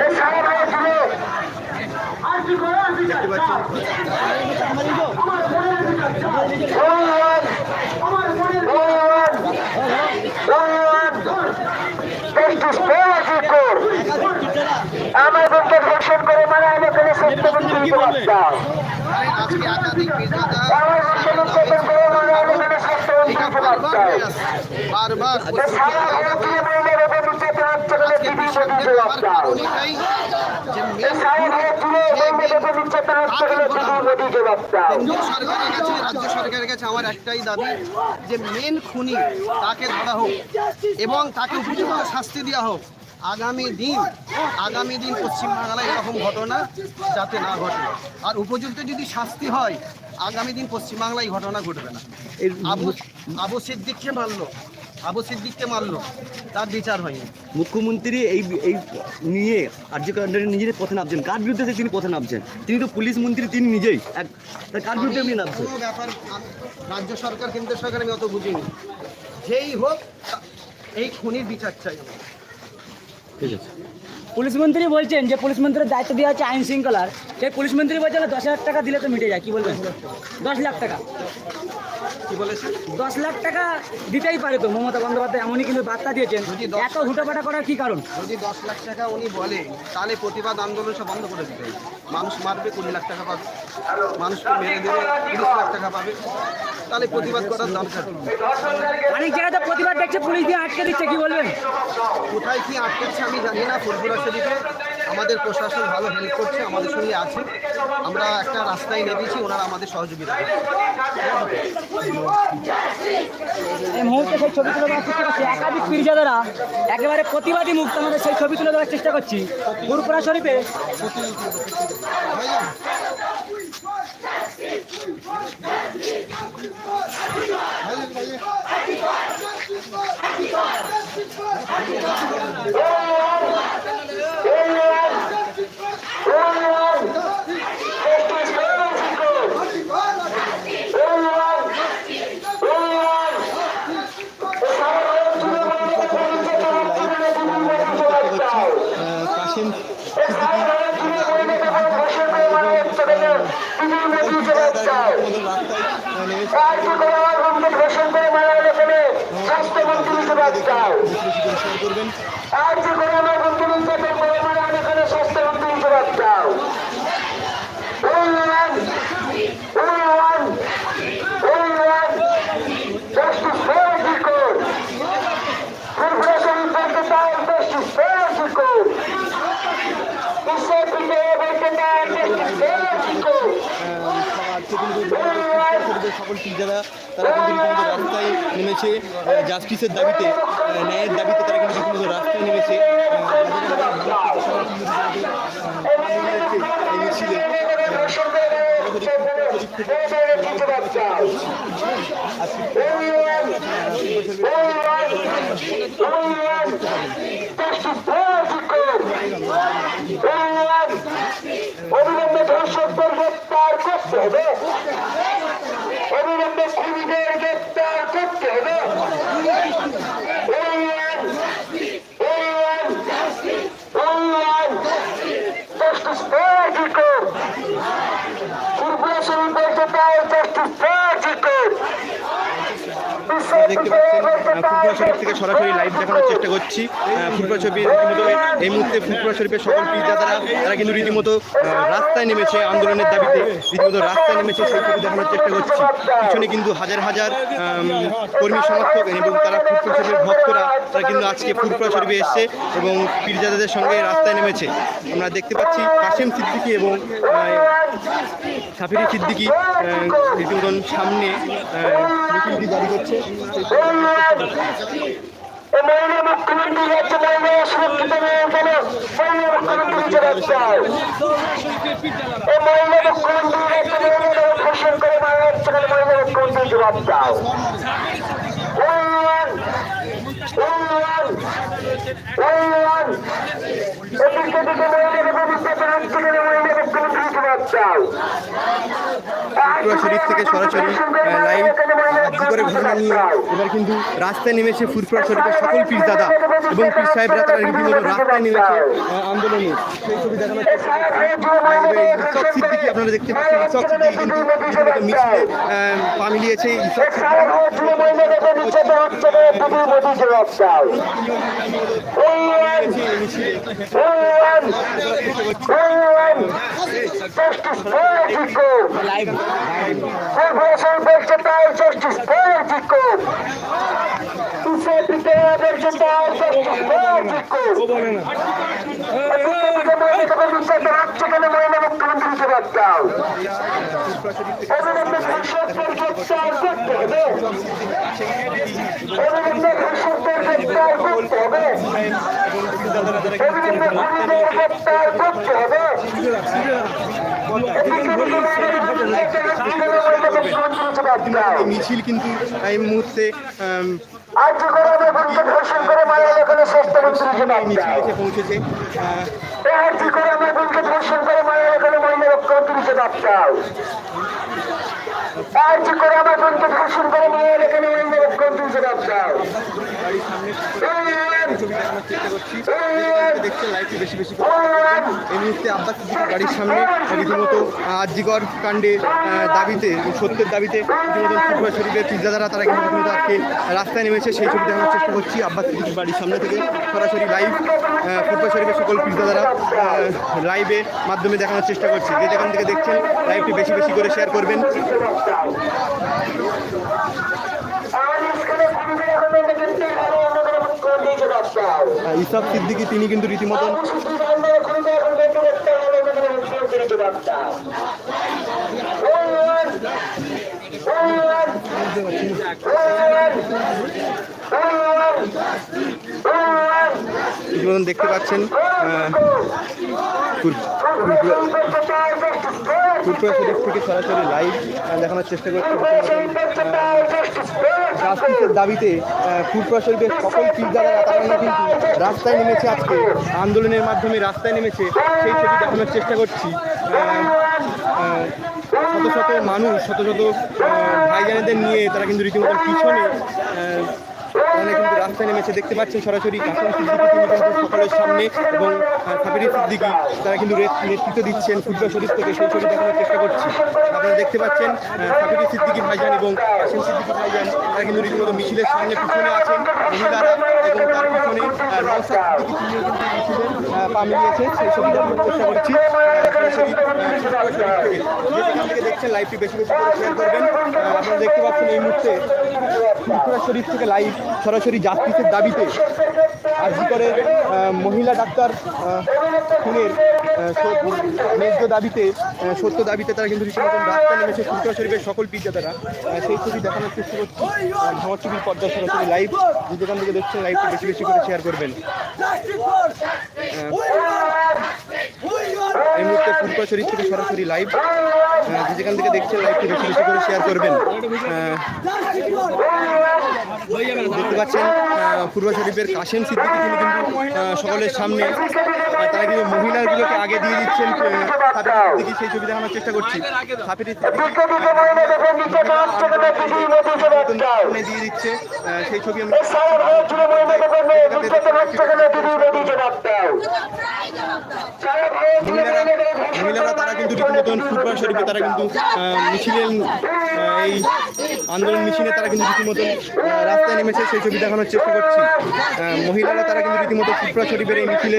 আমার বন্ধু ঘোষণ করে মারা হলে কোনো সত্য বন্ধু দিতে পারতাম। আজকে একাধিক পীরজাদা আমার বন্ধু ঘোষণ করে মারা হলে কোনো সত্য বন্ধু দিতে পারতাম। বারবার সারা ভারতীয় মহিলার উপর নির্যাতন হচ্ছে বলে দিদি দিতে পারতাম। সারা ভারতীয় মহিলার উপর নির্যাতন হচ্ছে বলে দিদি দিতে পারতাম। কেন্দ্র সরকারের কাছে, রাজ্য সরকারের কাছে আমার একটাই দাবি যে মেন খুনি তাকে ধরা হোক এবং তাকে উপযুক্ত শাস্তি দেওয়া হোক। আগামী দিন পশ্চিমবাংলায় এরকম ঘটনা যাতে না ঘটে, আর উপযুক্ত যদি শাস্তি হয় আগামী দিন পশ্চিমবাংলায় ঘটনা ঘটবে না। আবু সিদ্দিককে মারলো, তার বিচার হয়নি। মুখ্যমন্ত্রী এই নিয়ে আর্যকাণ্ডের নিজের পথে নামছেন, কার বিরুদ্ধে তিনি পথে নামছেন? তিনি তো পুলিশ মন্ত্রী, তিনি নিজেই কার বিরুদ্ধে আপনি নামছেন? কোনো ব্যাপার রাজ্য সরকার কেন্দ্র সরকার আমি অত বুঝিনি। যেই হোক এই খুনির বিচার চাই। ঠিক আছে। পুলিশ মন্ত্রী বলছেন যে পুলিশ মন্ত্রীর দায়িত্ব দেওয়া হচ্ছে আইন শৃঙ্খলার, সেই পুলিশ মন্ত্রী বলছেন 10,000 টাকা দিলে তো মিটে যায়। কি বলবেন? 10 লাখ টাকা, কি বলেছে? 10 লাখ টাকা দিতেই পারে তো মমতা বন্দ্যোপাধ্যায়, এমনই কিন্তু বার্তা দিয়েছেন। এত হুটোপাটা করার কি কারণ? যদি 10 লাখ টাকা উনি বলে তাহলে প্রতিবাদ আন্দোলন সব বন্ধ করে দিতে হবে। মানুষ মারবে 20 লাখ টাকা পাবে, মানুষকে মেরে দেবে 30 লাখ টাকা পাবে, তাহলে প্রতিবাদ করার দরকার। অনেক জায়গাতে প্রতিবাদ দেখছে পুলিশ দিয়ে আটকে দিচ্ছে, কি বলবেন? কোথায় কি আটকেছে আমি জানি না। ফুরফুরা শরীফে আমাদের প্রশাসন ভালো হেল্প করছে, আমাদের সঙ্গে আছে। আমরা একটা রাস্তায় নেমেছি, ওনারা আমাদের সহযোগিতা করছে। এই মুহূর্তে সেই ছবি তুলে দেওয়ার চেষ্টা করছি, একাধিক পীরজাদারা একেবারে প্রতিবাদী মুক্ত, আমাদের সেই ছবি তুলে দেওয়ার চেষ্টা করছি ফুরফুরা শরীফে। ঘোষণ করে মারা হলে কোনো স্বাস্থ্যমন্ত্রী দিতে পারতাম। আর যে করে আমার বন্ধু নির্যাতন করে মারা হলে কোনো স্বাস্থ্যমন্ত্রী দিতে পারতাম। সকল পীরজাদা তারা কিন্তু রীতিমতো রাস্তায় নেমেছে জাস্টিসের দাবিতে, ন্যায়ের দাবিতে তারা কিন্তু রীতিমতো রাস্তায় নেমেছে। এই মিছিলে অবিলম্বে ধর্ষকদের গ্রেপ্তার করতে হবে, অবিলম্বে খুনিদের গ্রেপ্তার করতে হবে। দেখতে পাচ্ছেন ফুরফুরা শরীফ থেকে সরাসরি লাইভ দেখানোর চেষ্টা করছি। ফুরফুরা শরীফের রীতিমতো এই মুহূর্তে ফুরফুরা শরীফের সকল পীরজাদারা তারা কিন্তু রীতিমতো রাস্তায় নেমেছে আন্দোলনের দাবিতে, রীতিমতো রাস্তায় নেমেছে সেই ছবি দেখানোর চেষ্টা করছি। পিছনে কিন্তু হাজার হাজার কর্মী সমর্থক এবং তারা ফুরফুরা শরীফের ভক্তরা তারা কিন্তু আজকে ফুরফুরা শরীফে এসছে এবং পীরজাদাদের সঙ্গে রাস্তায় নেমেছে। আমরা দেখতে পাচ্ছি কাশেম সিদ্দিকী এবং সাফিরি সিদ্দিকী রীতিমতন সামনে মিছিলটি জারি করছে। মহিলা মুখ্যমন্ত্রী রাজ্য মহিলা সুরক্ষিত নিয়ে গেল মহিলা মুখ্যমন্ত্রী জবাবদার এই মহিলা মুখ্যমন্ত্রী রাজ্য মহিলা ঘোষণ করে মহারাষ্ট্রের মহিলা মুখ্যমন্ত্রী জবাবদার এদিকে দিকে মহিলাদের ভবিষ্যৎ রাজ্যের মহিলা মুখ্যমন্ত্রী জবাবদার ফুরফুরা শরীফ থেকে সরাসরি লাইভ করে ঘটনা নিয়ে এবার কিন্তু রাস্তায় নেমেছে ফুরফুরা শরীফের সকল পীরজাদা এবং পীর সাহেবরা তারা রীতিমতো রাস্তায় নেমেছে আন্দোলনে। সেই ছবি দেখানোর ইসক সিদ্দিকী আপনারা দেখতে পাচ্ছেন, ইসক সিদ্দিকী কিন্তু রীতিমতো মিছিলে পা মিলিয়েছে। ইসক মিছিল কিন্তু এই মুহূর্তে ঘোষণ করে মায়া এখানে স্বাস্থ্যমন্ত্রী মিছিল পৌঁছেছে। ঘোষণ করে মায়া এখানে মহিলা মুখ্যমন্ত্রী জবাবদার করে আমার বোনকে ঘোষণ করে মায়া এখানে মহিলা মুখ্যমন্ত্রী জবাবদার দেখছেন লাইভটি বেশি বেশি করে এই মুহূর্তে আব্বাস সিদ্দিকীর গাড়ির সামনে রীতিমতো আজিগর কাণ্ডে দাবিতে সত্যের দাবিতে রীতিমতো ফুরফুরা শরীফের পীরজাদারা তারা কিন্তু রীতিমতো আজকে রাস্তায় নেমেছে। সেই ছবি দেখানোর চেষ্টা করছি আব্বাস সিদ্দিকীর বাড়ির সামনে থেকে সরাসরি লাইভ ফুরফুরা শরীফের সকল পীরজাদারা লাইভে মাধ্যমে দেখানোর চেষ্টা করছি। যে যেখান থেকে দেখছেন লাইভটি বেশি বেশি করে শেয়ার করবেন। ইসক সিদ্দিকী তিনি কিন্তু রীতিমতন দেখতে পাচ্ছেন ফুরফুরা শরীফ থেকে সরাসরি লাইভ দেখানোর চেষ্টা করছি। জাস্টিসের দাবিতে ফুরফুরা শরীফের সকল পীরজাদারা তারা কিন্তু রাস্তায় নেমেছে, আজকে আন্দোলনের মাধ্যমে রাস্তায় নেমেছে। সেই ছবি দেখানোর চেষ্টা করছি। শত শত মানুষ, শত শত ভাইজানেদের নিয়ে তারা কিন্তু রীতিমতো পিছনে তারা কিন্তু রাস্তায় নেমেছে। দেখতে পাচ্ছেন সরাসরি কাশেম সিদ্দিকী তিনি কিন্তু সকলের সামনে এবং সাফিরি সিদ্দিকী তারা কিন্তু নেতৃত্ব দিচ্ছেন ফুরফুরা শরীফ থেকে। সেই ছবি দেখানোর চেষ্টা করছি। আপনারা দেখতে পাচ্ছেন সাফিরি সিদ্দিকী ভাইজান এবং কাশেম সিদ্দিকী ভাইজান তারা কিন্তু রীতিমতো মিছিলের সামনে পিছনে আছেন মহিলারা এবং তার পিছনে নওশাদ সিদ্দিকী তিনিও কিন্তু মিছিলে পা মিলিয়েছে। সেই ছবি দেখানোর চেষ্টা করছি সরাসরি ফুরফুরা শরীফ থেকে। যেখান থেকে দেখছেন লাইভটি বেশি বেশি করে শেয়ার করবেন। আপনারা দেখতে পাচ্ছেন এই মুহূর্তে ফুরফুরা শরীফ থেকে লাইভ সরাসরি জাস্টিসের দাবিতে আরজি করে মহিলা ডাক্তার খুনের ন্যায্য দাবিতে সত্য দাবিতে তারা কিন্তু রীতিমতো রাস্তায় নেমেছে ফুরফুরা শরীফের সকল পীরজাদারা। সেই ছবি দেখানোর চেষ্টা করছি ধামার টিভির পর্দা সরাসরি লাইভ। যেখান থেকে দেখছেন লাইভটি বেশি বেশি করে শেয়ার করবেন। এই মুহূর্তে ফুরফুরা শরীফ থেকে সরাসরি লাইভ, যেখান থেকে দেখছেন লাইভটি বেশি বেশি করে শেয়ার করবেন। দেখতে পাচ্ছেন ফুরফুরা শরীফের কাশেম সিদ্দিকী তিনি কিন্তু সকলের সামনে তারা কিন্তু মহিলাগুলোকে আগে দিয়ে দিচ্ছেন সাফিরি সিদ্দিকী। সেই ছবি দেখানোর চেষ্টা করছি। সাফিরি দিয়ে দিচ্ছে সেই ছবি মহিলারা তারা কিন্তু কিন্তু রীতিমতন ফুরফুরা শরীফে তারা কিন্তু মিছিলের এই আন্দোলন মিছিলে তারা কিন্তু রীতিমতন রাস্তায় নেমেছে, সেই ছবি দেখানোর চেষ্টা করছি। মহিলারা তারা কিন্তু রীতিমতো ফুরফুরা শরীফের এই মিছিলে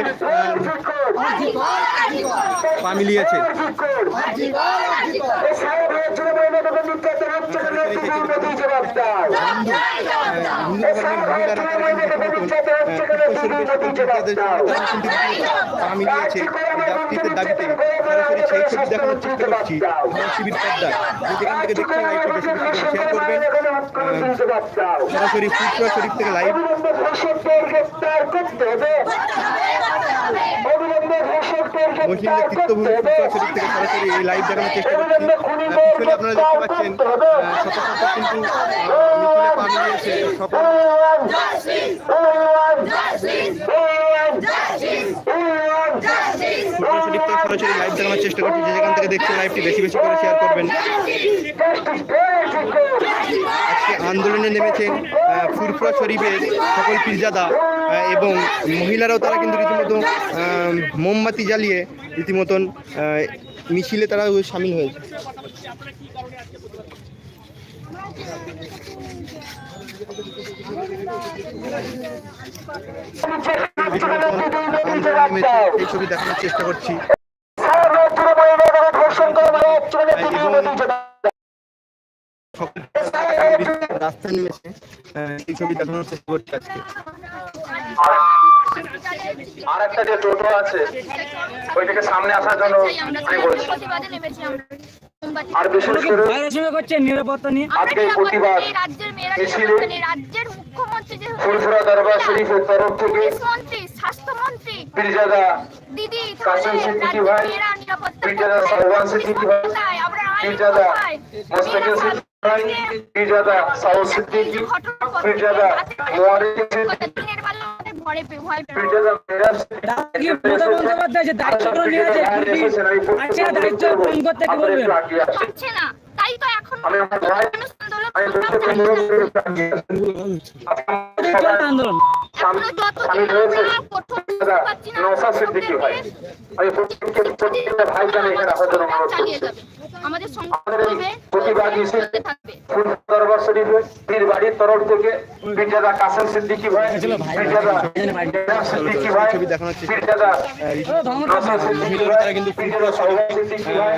পা মিলিয়েছে। দাবিতে সরাসরি সেই ছবি দেখানোর চেষ্টা করছি শিবির পর্দায়। যেখান থেকে দেখছেন লাইভটা শেয়ার করবেন। সরাসরি ফুরফুরা শরীফ থেকে লাইভ। মুসলিম নেতৃত্বভূমি ফুরফুরা শরীফ থেকে সরাসরি এই লাইভ দেখানোর চেষ্টা করছি। পিছনে আপনারা দেখতে পাচ্ছেন শত শত কিন্তু মিছিলে পা মিলিয়েছে সকল। ফুরফুরা শরীফ থেকে সরাসরি লাইভ দেখানোর চেষ্টা করছি। যেখান থেকে দেখছেন লাইভটি বেশি বেশি করে শেয়ার করবেন। আজকে আন্দোলনে নেমেছেন ফুরফুরা শরীফের সকল পীরজাদা এবং মহিলারাও তারা কিন্তু রীতিমতো মোমবাতি জ্বালিয়ে রীতিমতন মিছিলে তারা সামিল হয়েছে। এই ছবি দেখানোর চেষ্টা করছি। রাস্তায় নেমেছে এই ছবি দেখানোর চেষ্টা করছি আজকে। আর একটা যে টোটো আছে ওইটাকে সামনে আসার জন্য আমি বলছি। আর বিশেষ করে নিরাপত্তা নিয়ে আজকে প্রতিবাদ মিছিলে ফুরফুরা দরবার শরীফের তরফ থেকে স্বাস্থ্যমন্ত্রী পীরজাদা দিদি কাসেম সিদ্দিকী ভাই, পীরজাদা সাহবান সিদ্দিকী ভাই, পীরজাদা মোস্তাকিম সিদ্দিকী ভাই, পীরজাদা সাউদ সিদ্দিকী, পীরজাদা মোয়ারেদ সিদ্দিকী, পীরজাদা মিরাজ পাচ্ছে না, তাই তো এখন আমি আমার ভাই আমি আন্দোলন আমি রয়েছে নওশাদ সিদ্দিকী ভাই। আমি প্রত্যেকটা ভাইজান এখানে আসার অনুরোধ করছি। আমাদের প্রতিবাদ মিছিল ফুরফুরা দরবার শরীফে পীর বাড়ির তরফ থেকে পীরজাদা কাসেম সিদ্দিকী ভাই, পীরজাদা সিদ্দিকী ভাই, পীরজাদা নওশাদ সিদ্দিকী ভাই, কিন্তু পীরজাদা সাহবান সিদ্দিকী ভাই,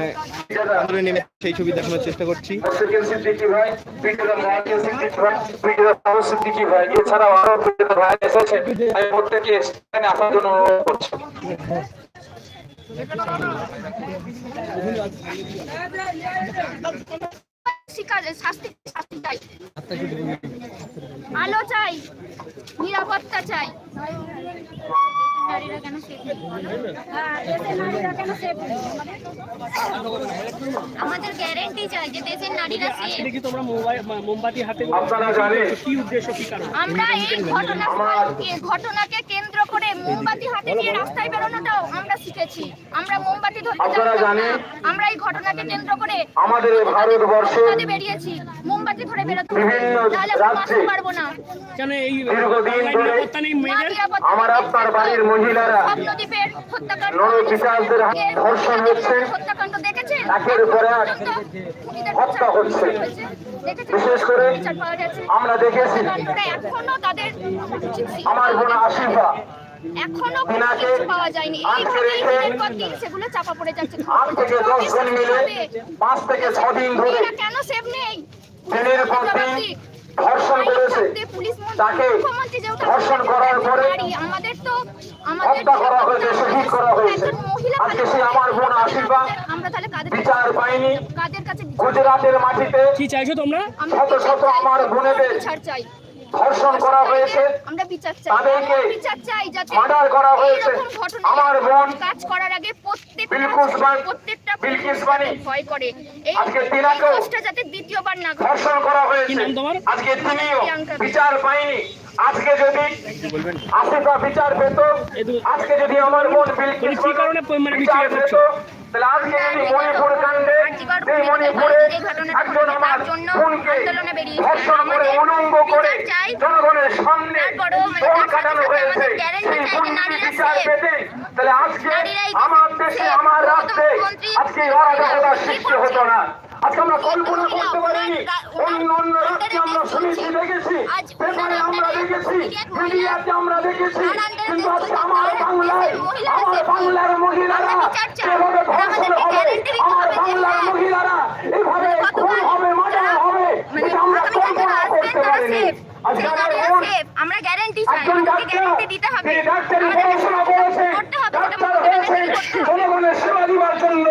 পীরজাদা আন্দোলনে নেমে সেই ছবি দেখানোর চেষ্টা করছি। মোস্তাকিম সিদ্দিকী ভাই, পীরজাদা মোয়াজ্জেম সিদ্দিকী ভাই, পীরজাদা সাউদ সিদ্দিকী ভাই, এছাড়াও আরো পীরজাদা ভাই এসেছে। আমি প্রত্যেককে এখানে আসার জন্য অনুরোধ করছি। শাস্তি চাই, আলো চাই, নিরাপত্তা চাই। আমাদের গ্যারেন্টি চাই যে দেশের নারীরা সেফ। তোমরা মোমবাতি হাতে আপনারা জানেন কি উদ্দেশ্য, কি কারণ? আমরা এই ঘটনাকে কেন্দ্র করে মোমবাতি হাতে নিয়ে রাস্তায় বেরোনোটাও আমরা শিখেছি। আমরা মোমবাতি ধরে আপনারা জানেন আমরা এই ঘটনাকে কেন্দ্র করে আমাদের এই ভারতবর্ষে বেরিয়েছি, মোমবাতি ধরে বেরোতে বিভিন্ন তাহলে রাজ্যে পারবো না। কেন এই দীর্ঘদিন ধরে নিরাপত্তা নেই মেয়েদের? আমার আপনার বাড়ির মহিলারা স্বপ্নদ্বীপের হত্যাকাণ্ড, নরপিশাচদের ধর্ষণ হচ্ছে, হত্যাকাণ্ড দেখেছেন? একের পর এক হত্যা হচ্ছে। বিশেষ করে আমরা দেখেছি এখনো তাদের আমার বোন আশিফা এখনো বিনাকে পাওয়া যায়নি। আটকে এইভাবেই রেখে দিনের পর দিন সেগুলো চাপা পড়ে যাচ্ছে। 8 থেকে 10 জন মিলে 5 থেকে 6 দিন ধরে মেয়েরা কেন সেফ নেই? দিনের পর দিন ধর্ষণ করেছে। তাকে ধর্ষণ করার পরে আমাদের তো হত্যা করা হয়েছে, শহীদ করা হয়েছে। আজকে সে আমার বোন আশিফা আমরা তাহলে বিচার পাইনি। কাদের কাছে গুজরাটের মাটিতে কি চাইছো তোমরা? শত শত আমার বোনেদের বিচার চাই, ধর্ষণ করা হয়েছে, আমরা বিচার চাই, তাদেরকে বিচার চাই যাতে মার্ডার করা হয়েছে। এইরকম ঘটনা আমার বোন কাজ করার আগে প্রত্যেকটা বিলকিস বানি ভয় করে এই আজকে তিনাকেও কষ্ট যাতে দ্বিতীয়বার না ঘটে। ধর্ষণ করা কি হয়েছে। নাম তোমার? আজকে তিনিও বিচার পাইনি। আজকে যদি আশিফা বিচার পেত, আজকে যদি আমার বোন বিলকিস কি কারণে মানে বিচার বিচার পেত, করছো? তাহলে আজকে যদি মণিপুর কাণ্ডে এই মণিপুরে একজন আমার বোনকে ধর্ষণ করে উলঙ্গ করে জনগণের সামনে ফোন কাটানো হয়েছে, সেই বোনটি বিচার পেতে তাহলে আজকে আমার দেশে আমার রাষ্ট্রে আজকে অরাজকতার সৃষ্টি হতো না। আজকে আমরা কল্পনা করতে পারিনি, অন্য অন্য রাজ্যে আমরা শুনেছি, দেখেছি, পেপারে আমরা দেখেছি, মিডিয়াতে আমরা দেখেছি, কিন্তু আজকে আমার বাংলায় আমার বাংলার মহিলারা যেভাবে ধর্ষণ হবে, আমার বাংলার মহিলারা এভাবে খুন হবে, মার্ডার হবে, এটা আমরা কল্পনা করতে পারিনি। আজকে আমরা গ্যারান্টি চাই, একজন গ্যারান্টি দিতে হবে, তিনি ডাক্তারি পড়াশোনা করেছে, ডাক্তার হয়েছে জনগণের সেবা দিবার জন্য,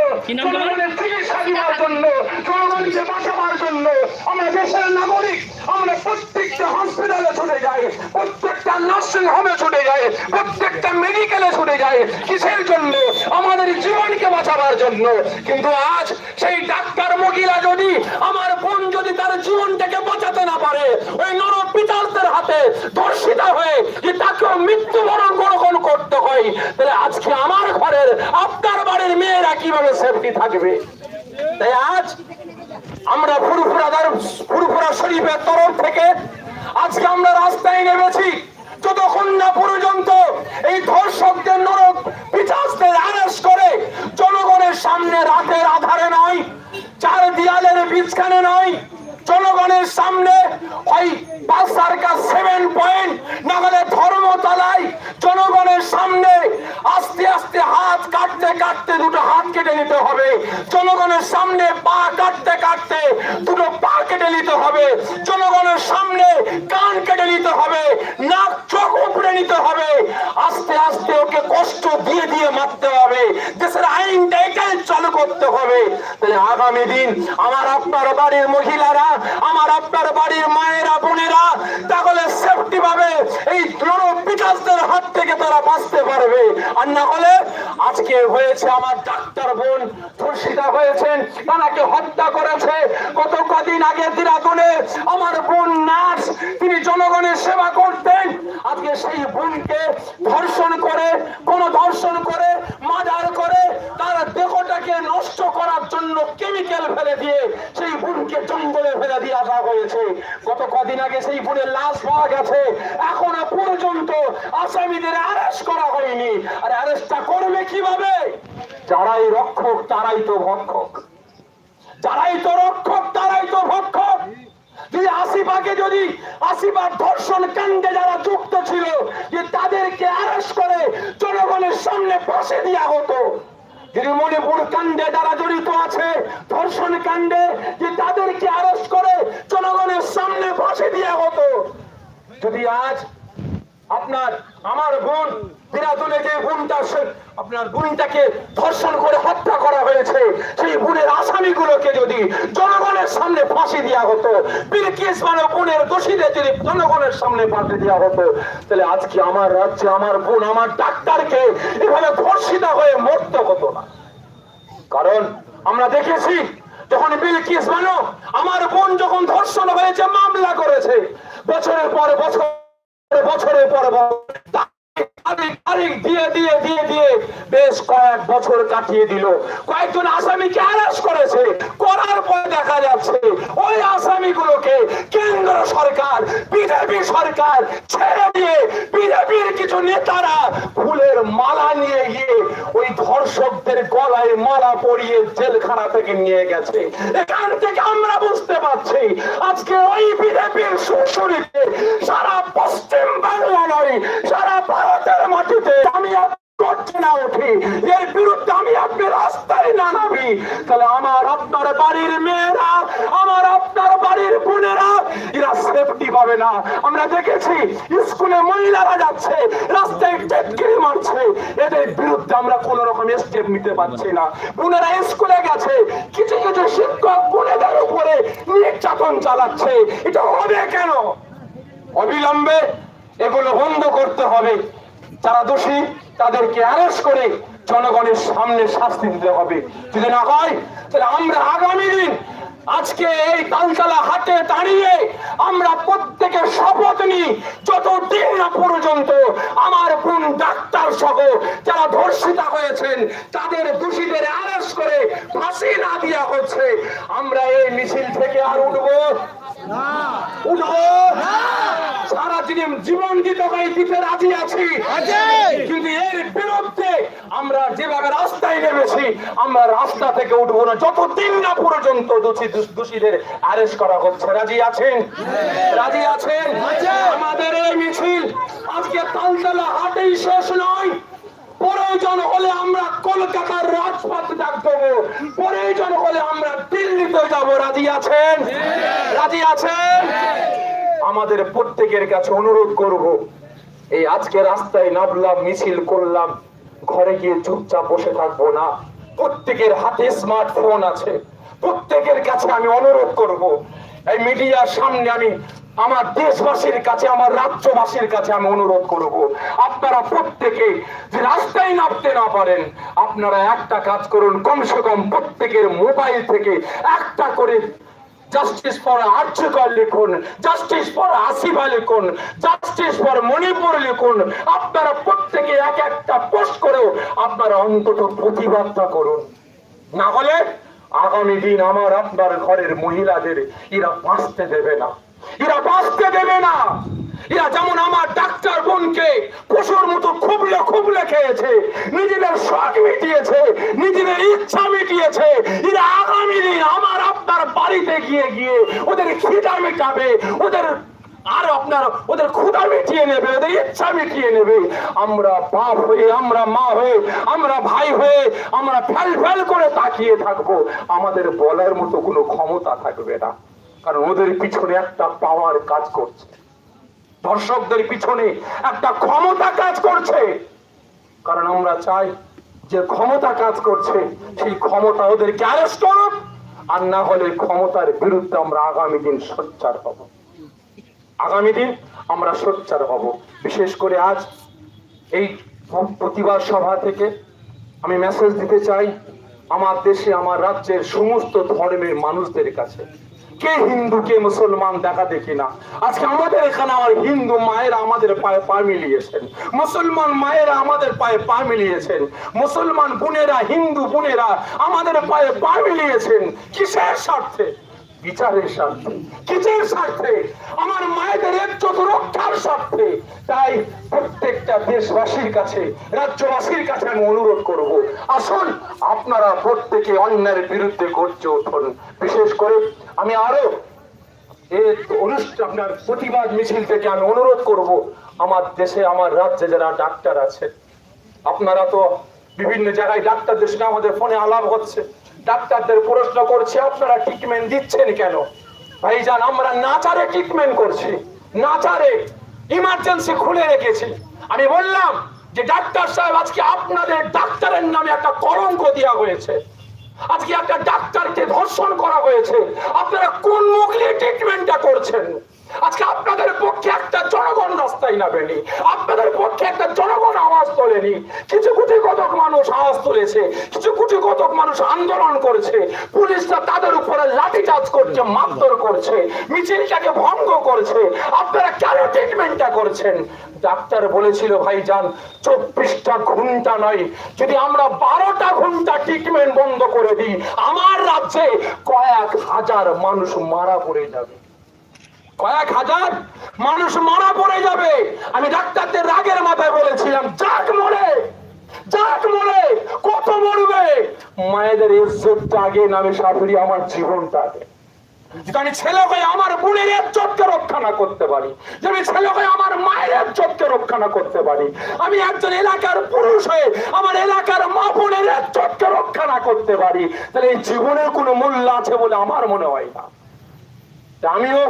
জনগণের চিকিৎসা দিবার জন্য, জনগণকে বাঁচাবার জন্য। আমরা দেশের নাগরিক, আমরা প্রত্যেকটা হসপিটালে ছুটে যাই, প্রত্যেকটা নার্সিং হোমে ছুটে যাই, প্রত্যেকটা মেডিকেলে ছুটে যাই, কিসের জন্য? আমাদের জীবনকে বাঁচাবার জন্য। কিন্তু আজ সেই ডাক্তার মহিলা যদি, আমার বোন যদি তার জীবনটাকে বাঁচাতে না পারে, ওই নরক পিতালদের হাতে ধর্ষিতা হয়ে যে তাকেও মৃত্যুবরণ গ্রহণ করতে হয়, তাহলে আজকে আমার ঘরের আপনার বাড়ির মেয়েরা কিভাবে সেফটি থাকবে? তাই আজ আমরা ফুরফুরা শরীফের তরফ থেকে আজকে আমরা রাস্তায় নেমেছি, যতক্ষণ না পর্যন্ত এই ধর্ষকদের নরক পিশাচদের অ্যারেস্ট করে জনগণের সামনে রাতের আধারে নয়, চার দেয়ালের বিছখানে নয়, জনগণের সামনে ওই সার্কাস 7 পয়েন্ট না হলে ধর্মতলায় জনগণের সামনে আস্তে আস্তে হাত কাটতে কাটতে দুটো হাত কেটে নিতে হবে, জনগণের সামনে পা কাটতে কাটতে দুটো পা কেটে নিতে হবে, জনগণের সামনে কান কেটে নিতে হবে, নাক চোখ উপড়ে নিতে হবে, আস্তে আস্তে ওকে কষ্ট দিয়ে দিয়ে মারতে হবে। দেশের আইনটা এটাই চালু করতে হবে। তাহলে আগামী দিন আমার আপনার বাড়ির মহিলারা, আমার আপনার বাড়ির মায়েরা, বোনেরা তাহলে সেফটি পাবে, এই পিশাচদের হাত থেকে তারা বাঁচতে পারবে। আর না হলে আজকে হয়েছে আমার ডাক্তার বোন ধর্ষিতা হয়েছেন, তাকে হত্যা করেছে। গত কদিন আগে দিরাগুনে আমার বোন নার্স, তিনি জনগণের সেবা করতেন, আজকে সেই বোনকে ধর্ষণ করে, ধর্ষণ করে মার্ডার করে তার দেহটাকে নষ্ট করার জন্য কেমিক্যাল ফেলে দিয়ে সেই বোনকে জঙ্গলে ফেলে দিয়ে আসা হয়েছে। গত কদিন আগে সেই বোনের লাশ পাওয়া গেছে, এখনো পর্যন্ত আসামিদের অ্যারেস্ট করা হয়নি। আর অ্যারেস্টটা করবে কিভাবে? যারাই রক্ষক তারাই তো ভক্ষক, যারাই তো রক্ষক তারাই তো ভক্ষক। যদি আসিফার ধর্ষণ কাণ্ডে যারা যুক্ত ছিল, যে তাদেরকে অ্যারেস্ট করে জনগণের সামনে ফাঁসি দেওয়া হতো। যদি মণিপুর কাণ্ডে যারা জড়িত আছে, ধর্ষণ কাণ্ডে, যে তাদেরকে অ্যারেস্ট করে জনগণের সামনে ফাঁসি দেওয়া হতো। যদি আজ আমার বোন দিরাতুলে যে বোনটা, আপনার বোনটাকে ধর্ষণ করে হত্যা করা হয়েছে, সেই বোনের আসামিগুলোকে যদি জনগণের সামনে ফাঁসি দেওয়া হতো, বিলকিস মানে বোনের দোষীদের যদি জনগণের সামনে ফাঁসি দেওয়া হতো, তাহলে আজকে আমার রাজ্যে আমার বোন, আমার ডাক্তারকে এভাবে ধর্ষিতা হয়ে মরতে হতো না। কারণ আমরা দেখেছি যখন বিলকিস মানে আমার বোন যখন ধর্ষণ হয়েছে, মামলা করেছে, বছরের পর বছর তারিখ দিয়ে দিয়ে দিয়ে দিয়ে বেশ কয়েক বছর কাটিয়ে দিল। কয়েকজন আসামিকে অ্যারেস্ট করেছে, করার পরে দেখা যাচ্ছে ওই আসামিগুলোকে কেন্দ্র সরকার, বিজেপি সরকার ছেড়ে দিয়ে বিজেপির কিছু নেতারা ফুলের মালা নিয়ে গিয়ে ওই ধর্ষকদের গলায় মালা পরিয়ে জেলখানা থেকে নিয়ে গেছে। এখান থেকে আমরা বুঝতে পারছি আজকে ওই বিজেপির সুরসুরিতে সারা পশ্চিম বাংলা নয়, সারা ভারতের মাটিতে আমি করছে না উঠি, এর বিরুদ্ধে আমি আপনি রাস্তায় না নামি, তাহলে আমার আপনার বাড়ির মেয়েরা, আমার আপনার বাড়ির বোনেরা এরা সেফটি পাবে না। আমরা দেখেছি স্কুলে মহিলারা যাচ্ছে, রাস্তায় টেটকিরি মারছে, এদের বিরুদ্ধে আমরা কোন রকম স্টেপ নিতে পারছি না। বোনেরা স্কুলে গেছে, কিছু কিছু শিক্ষক বোনেদের উপরে নির্যাতন চালাচ্ছে, এটা হবে কেন? অবিলম্বে এগুলো বন্ধ করতে হবে। যারা দোষী তাদেরকে অ্যারেস্ট করে জনগণের সামনে শাস্তি দিতে হবে। যদি না হয় তাহলে আমরা আগামী দিন আজকে এই তালতলা হাটে দাঁড়িয়ে আমরা প্রত্যেকে শপথ নিই, যতদিন না পর্যন্ত আমার বোন ডাক্তার সহ যারা ধর্ষিতা হয়েছে আছেন তাদের দোষীদের অ্যারেস্ট করে ফাঁসি না দেওয়া হচ্ছে, আমরা এই মিছিল থেকে আর উঠবো উঠবো সারা জীবন দিতে রাজি আছি, কিন্তু এর বিরুদ্ধে আমরা যেভাবে রাস্তায় নেমেছি আমরা রাস্তা থেকে উঠবো না যতদিন না পর্যন্ত দোষীদের অ্যারেস্ট করা হচ্ছে। রাজি আছেন? রাজি আছেন? আমাদের এই মিছিল আজকে তালতলা হাটেই শেষ নয়, প্রয়োজন হলে আমরা কলকাতার রাজপথ ডাক দেবো, প্রয়োজন হলে আমরা দিল্লিতে যাব। রাজি আছেন? রাজি আছেন? আমাদের প্রত্যেকের কাছে অনুরোধ করব, এই আজকে রাস্তায় নামলাম, মিছিল করলাম, ঘরে গিয়ে চুপচাপ বসে থাকবো না। প্রত্যেকের হাতে স্মার্টফোন আছে, প্রত্যেকের কাছে আমি অনুরোধ করব, এই মিডিয়ার সামনে আমি আমার দেশবাসীর কাছে, আমার রাজ্যবাসীর কাছে আমি অনুরোধ করব, আপনারা প্রত্যেকে যে রাস্তায় নামতে না পারেন, আপনারা একটা কাজ করুন, কমসে কম প্রত্যেকের মোবাইল থেকে একটা করে জাস্টিস ফর আর্যকর লিখুন, জাস্টিস ফর আসিফা লিখুন, জাস্টিস ফর মণিপুর লিখুন। আপনারা প্রত্যেকে এক একটা পোস্ট করেও আপনারা অন্তত প্রতিবাদটা করুন, না হলে আগামী দিন আমার আপনার ঘরের মহিলাদের এরা বাঁচতে দেবে না, এরা বাঁচতে দেবে না। এরা যেমন আমার ডাক্তার বোনকে পশুর মতো খুবলে খেয়েছে, নিজেদের শখ মিটিয়েছে, নিজেদের ইচ্ছা মিটিয়েছে, এরা আগামী দিন আমার আপনার বাড়িতে গিয়ে গিয়ে ওদের খিদা মেটাবে, ওদের আর আপনার ওদের ক্ষুধা মিটিয়ে নেবে, ওদের ইচ্ছা মিটিয়ে নেবে। আমরা বাপ হয়ে, আমরা মা হয়ে, আমরা ভাই হয়ে আমরা ফেল করে তাকিয়ে থাকবো, আমাদের বলার মতো কোনো ক্ষমতা থাকবে না, কারণ ওদের পিছনে একটা পাওয়ার কাজ করছে, দর্শকদের পিছনে একটা ক্ষমতা কাজ করছে। কারণ আমরা চাই যে ক্ষমতা কাজ করছে সেই ক্ষমতা ওদেরকে অ্যারেস্ট করুক, আর না হলে ক্ষমতার বিরুদ্ধে আমরা আগামী দিন সোচ্চার হব, আগামী দিন আমরা সোচ্চার হব। বিশেষ করে আজ এই প্রতিবাদ সভা থেকে আমি মেসেজ দিতে চাই আমার দেশে, আমার রাজ্যের সমস্ত ধর্মের মানুষদের কাছে, কে হিন্দু কে মুসলমান দেখা দেখি না। আজকে আমাদের এখানে আমার হিন্দু মায়েরা আমাদের পায়ে পা মিলিয়েছেন, মুসলমান মায়েরা আমাদের পায়ে পা মিলিয়েছেন, মুসলমান বোনেরা, হিন্দু বোনেরা আমাদের পায়ে পা মিলিয়েছেন। কিসের স্বার্থে? বিচারের স্বার্থে। কিসের স্বার্থে? আমার মায়েদের ইজ্জত রক্ষার স্বার্থে। তাই প্রত্যেকটা দেশবাসীর কাছে, রাজ্যবাসীর কাছে আমি অনুরোধ করব, আসুন আপনারা প্রত্যেকে অন্যায়ের বিরুদ্ধে গর্জে উঠুন। বিশেষ করে আমি আরো এই অনুষ্ঠান আপনার প্রতিবাদ মিছিল থেকে আমি অনুরোধ করব, আমার দেশে, আমার রাজ্যে যারা ডাক্তার আছে, আপনারা তো বিভিন্ন জায়গায় ডাক্তারদের সঙ্গে আমাদের ফোনে আলাপ হচ্ছে, ডাক্তারদের প্রশ্ন করছে আপনারা ট্রিটমেন্ট দিচ্ছেন কেন? ভাইজান, আমরা নাচারে ট্রিটমেন্ট করছি, নাচারে ইমার্জেন্সি খুলে রেখেছি। আমি বললাম যে ডাক্তার সাহেব, আজকে আপনাদের ডাক্তারের নামে একটা কলঙ্ক দেওয়া হয়েছে, আজকে একটা ডাক্তারকে ধর্ষণ করা হয়েছে, আপনারা কোন মুখ নিয়ে ট্রিটমেন্টটা করছেন? আজকে আপনাদের পক্ষে একটা জনগণ রাস্তায় নামেনি, আপনাদের পক্ষে একটা জনগণ আওয়াজ তোলেনি। কিছু কোটি কতক মানুষ আওয়াজ তুলেছে, কিছু কোটি কতক মানুষ আন্দোলন করেছে, পুলিশরা তাদের উপরে লাঠিচার্জ করছে, মারধর করছে, মিছিলটাকে ভঙ্গ করছে। আপনারা কেন ট্রিটমেন্টটা করছেন? ডাক্তার বলেছিল ভাইজান 24টা ঘন্টা নয়, যদি আমরা 12টা ঘন্টা ট্রিটমেন্ট বন্ধ করে দিই, আমার রাজ্যে কয়েক হাজার মানুষ মারা পড়ে যাবে, কয়েক হাজার মানুষ মারা পড়ে যাবে। আমি ডাক্তারদের রাগের মাথায় বলেছিলাম, যাক মরে, যাক মরে, কত মরবে, মায়েদের ইজ্জতটা আগে নামে সাফিরি আমার জীবনটা আগে। যদি আমি ছেলে হয়ে আমার বোনের ইজ্জতকে রক্ষা না করতে পারি, যদি আমি ছেলে হয়ে আমার মায়ের ইজ্জতকে রক্ষা না করতে পারি, আমি একজন এলাকার পুরুষ হয়ে আমার এলাকার মা বোনের ইজ্জতকে রক্ষা না করতে পারি, তাহলে এই জীবনের কোনো মূল্য আছে বলে আমার মনে হয় না। আমিও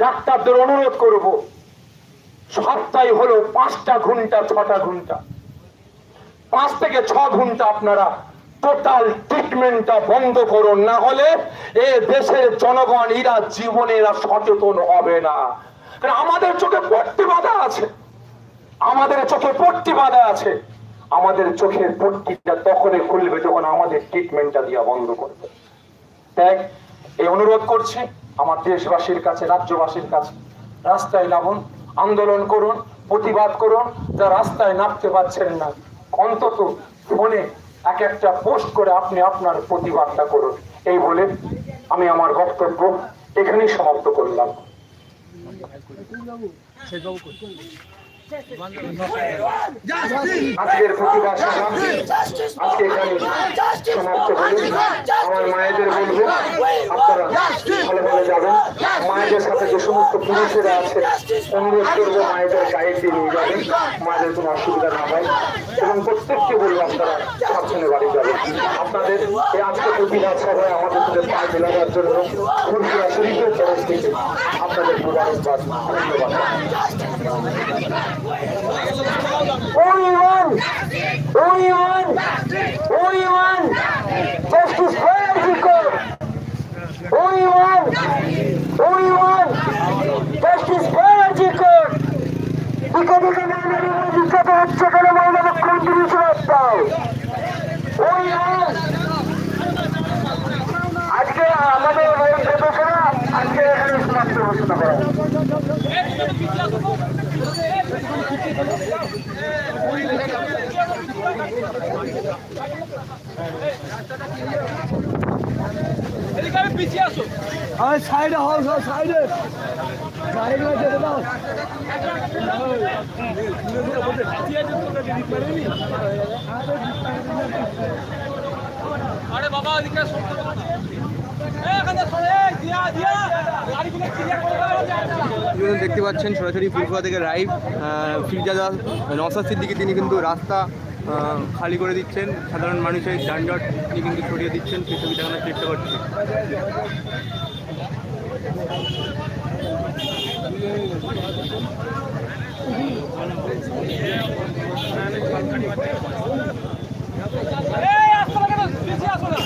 ডাক্তারদের অনুরোধ করব, সপ্তাহে হলো 5টা ঘন্টা 6টা ঘন্টা, 5 থেকে 6 ঘন্টা আপনারা টোটাল ট্রিটমেন্টটা বন্ধ করুন, না হলে এ দেশের জনগণ এরা জীবনে এরা সচেতন হবে না। কারণ আমাদের চোখে পট্টি বাঁধা আছে, আমাদের চোখে পট্টি বাঁধা আছে, আমাদের চোখের পট্টিটা তখনই খুলবে যখন আমাদের ট্রিটমেন্টটা দেওয়া বন্ধ করবে। তাই এই অনুরোধ করছি আমার দেশবাসীর কাছে, রাজ্যবাসীর কাছে, রাস্তায় নামুন, আন্দোলন করুন, প্রতিবাদ করুন। যারা রাস্তায় নামতে পারছেন না, অন্তত ফোনে এক একটা পোস্ট করে আপনি আপনার প্রতিবাদটা করুন। এই বলে আমি আমার বক্তব্য এখানেই সমাপ্ত করলাম। আজকের প্রতিবাদ সভা আজকে এখানে সমাপ্ত হল। আমার মায়েদের বলবো আপনারা ভালোভাবে যাবেন। মায়েদের সাথে যে সমস্ত পুরুষেরা আছে অনুরোধ করবো মায়েদের গায়ে দিয়ে নিয়ে যাবেন, মায়েদের কোনো অসুবিধা না হয়। এবং প্রত্যেককে বলবো আপনারা সাবধানে বাড়ি যাবেন। আপনাদের এই আজকে প্রতিবাদ সভায় আমাদের সাথে পা মেলাবার জন্য ফুরফুরা শরীফের তরফ থেকে আপনাদের মুবারকবাদ, ধন্যবাদ। Only one justice for Arjikor. Only one justice for Arjikor. দিকে মহিলাদের নির্যাত হচ্ছে কেন? মহিলা মুখ্যমন্ত্রী জবাব দাও। Only one. আজকে আমাদের সদস্যরা আজকে এখানে সমাপ্ত ঘোষণা করা। পিছিয়ে আসো। সাইডে হও, সাইডে যেতে দাও। আরে বাবা এদিকে দেখতে পাচ্ছেন সরাসরি ফুরফুরা থেকে লাইভ ফিরজাদা নওশাদ সিদ্দিকী তিনি কিন্তু রাস্তা খালি করে দিচ্ছেন, সাধারণ মানুষের যানজট তিনি কিন্তু ছড়িয়ে দিচ্ছেন, সেই ছবি দেখানোর চেষ্টা করছে। পিছিয়ে আসো না।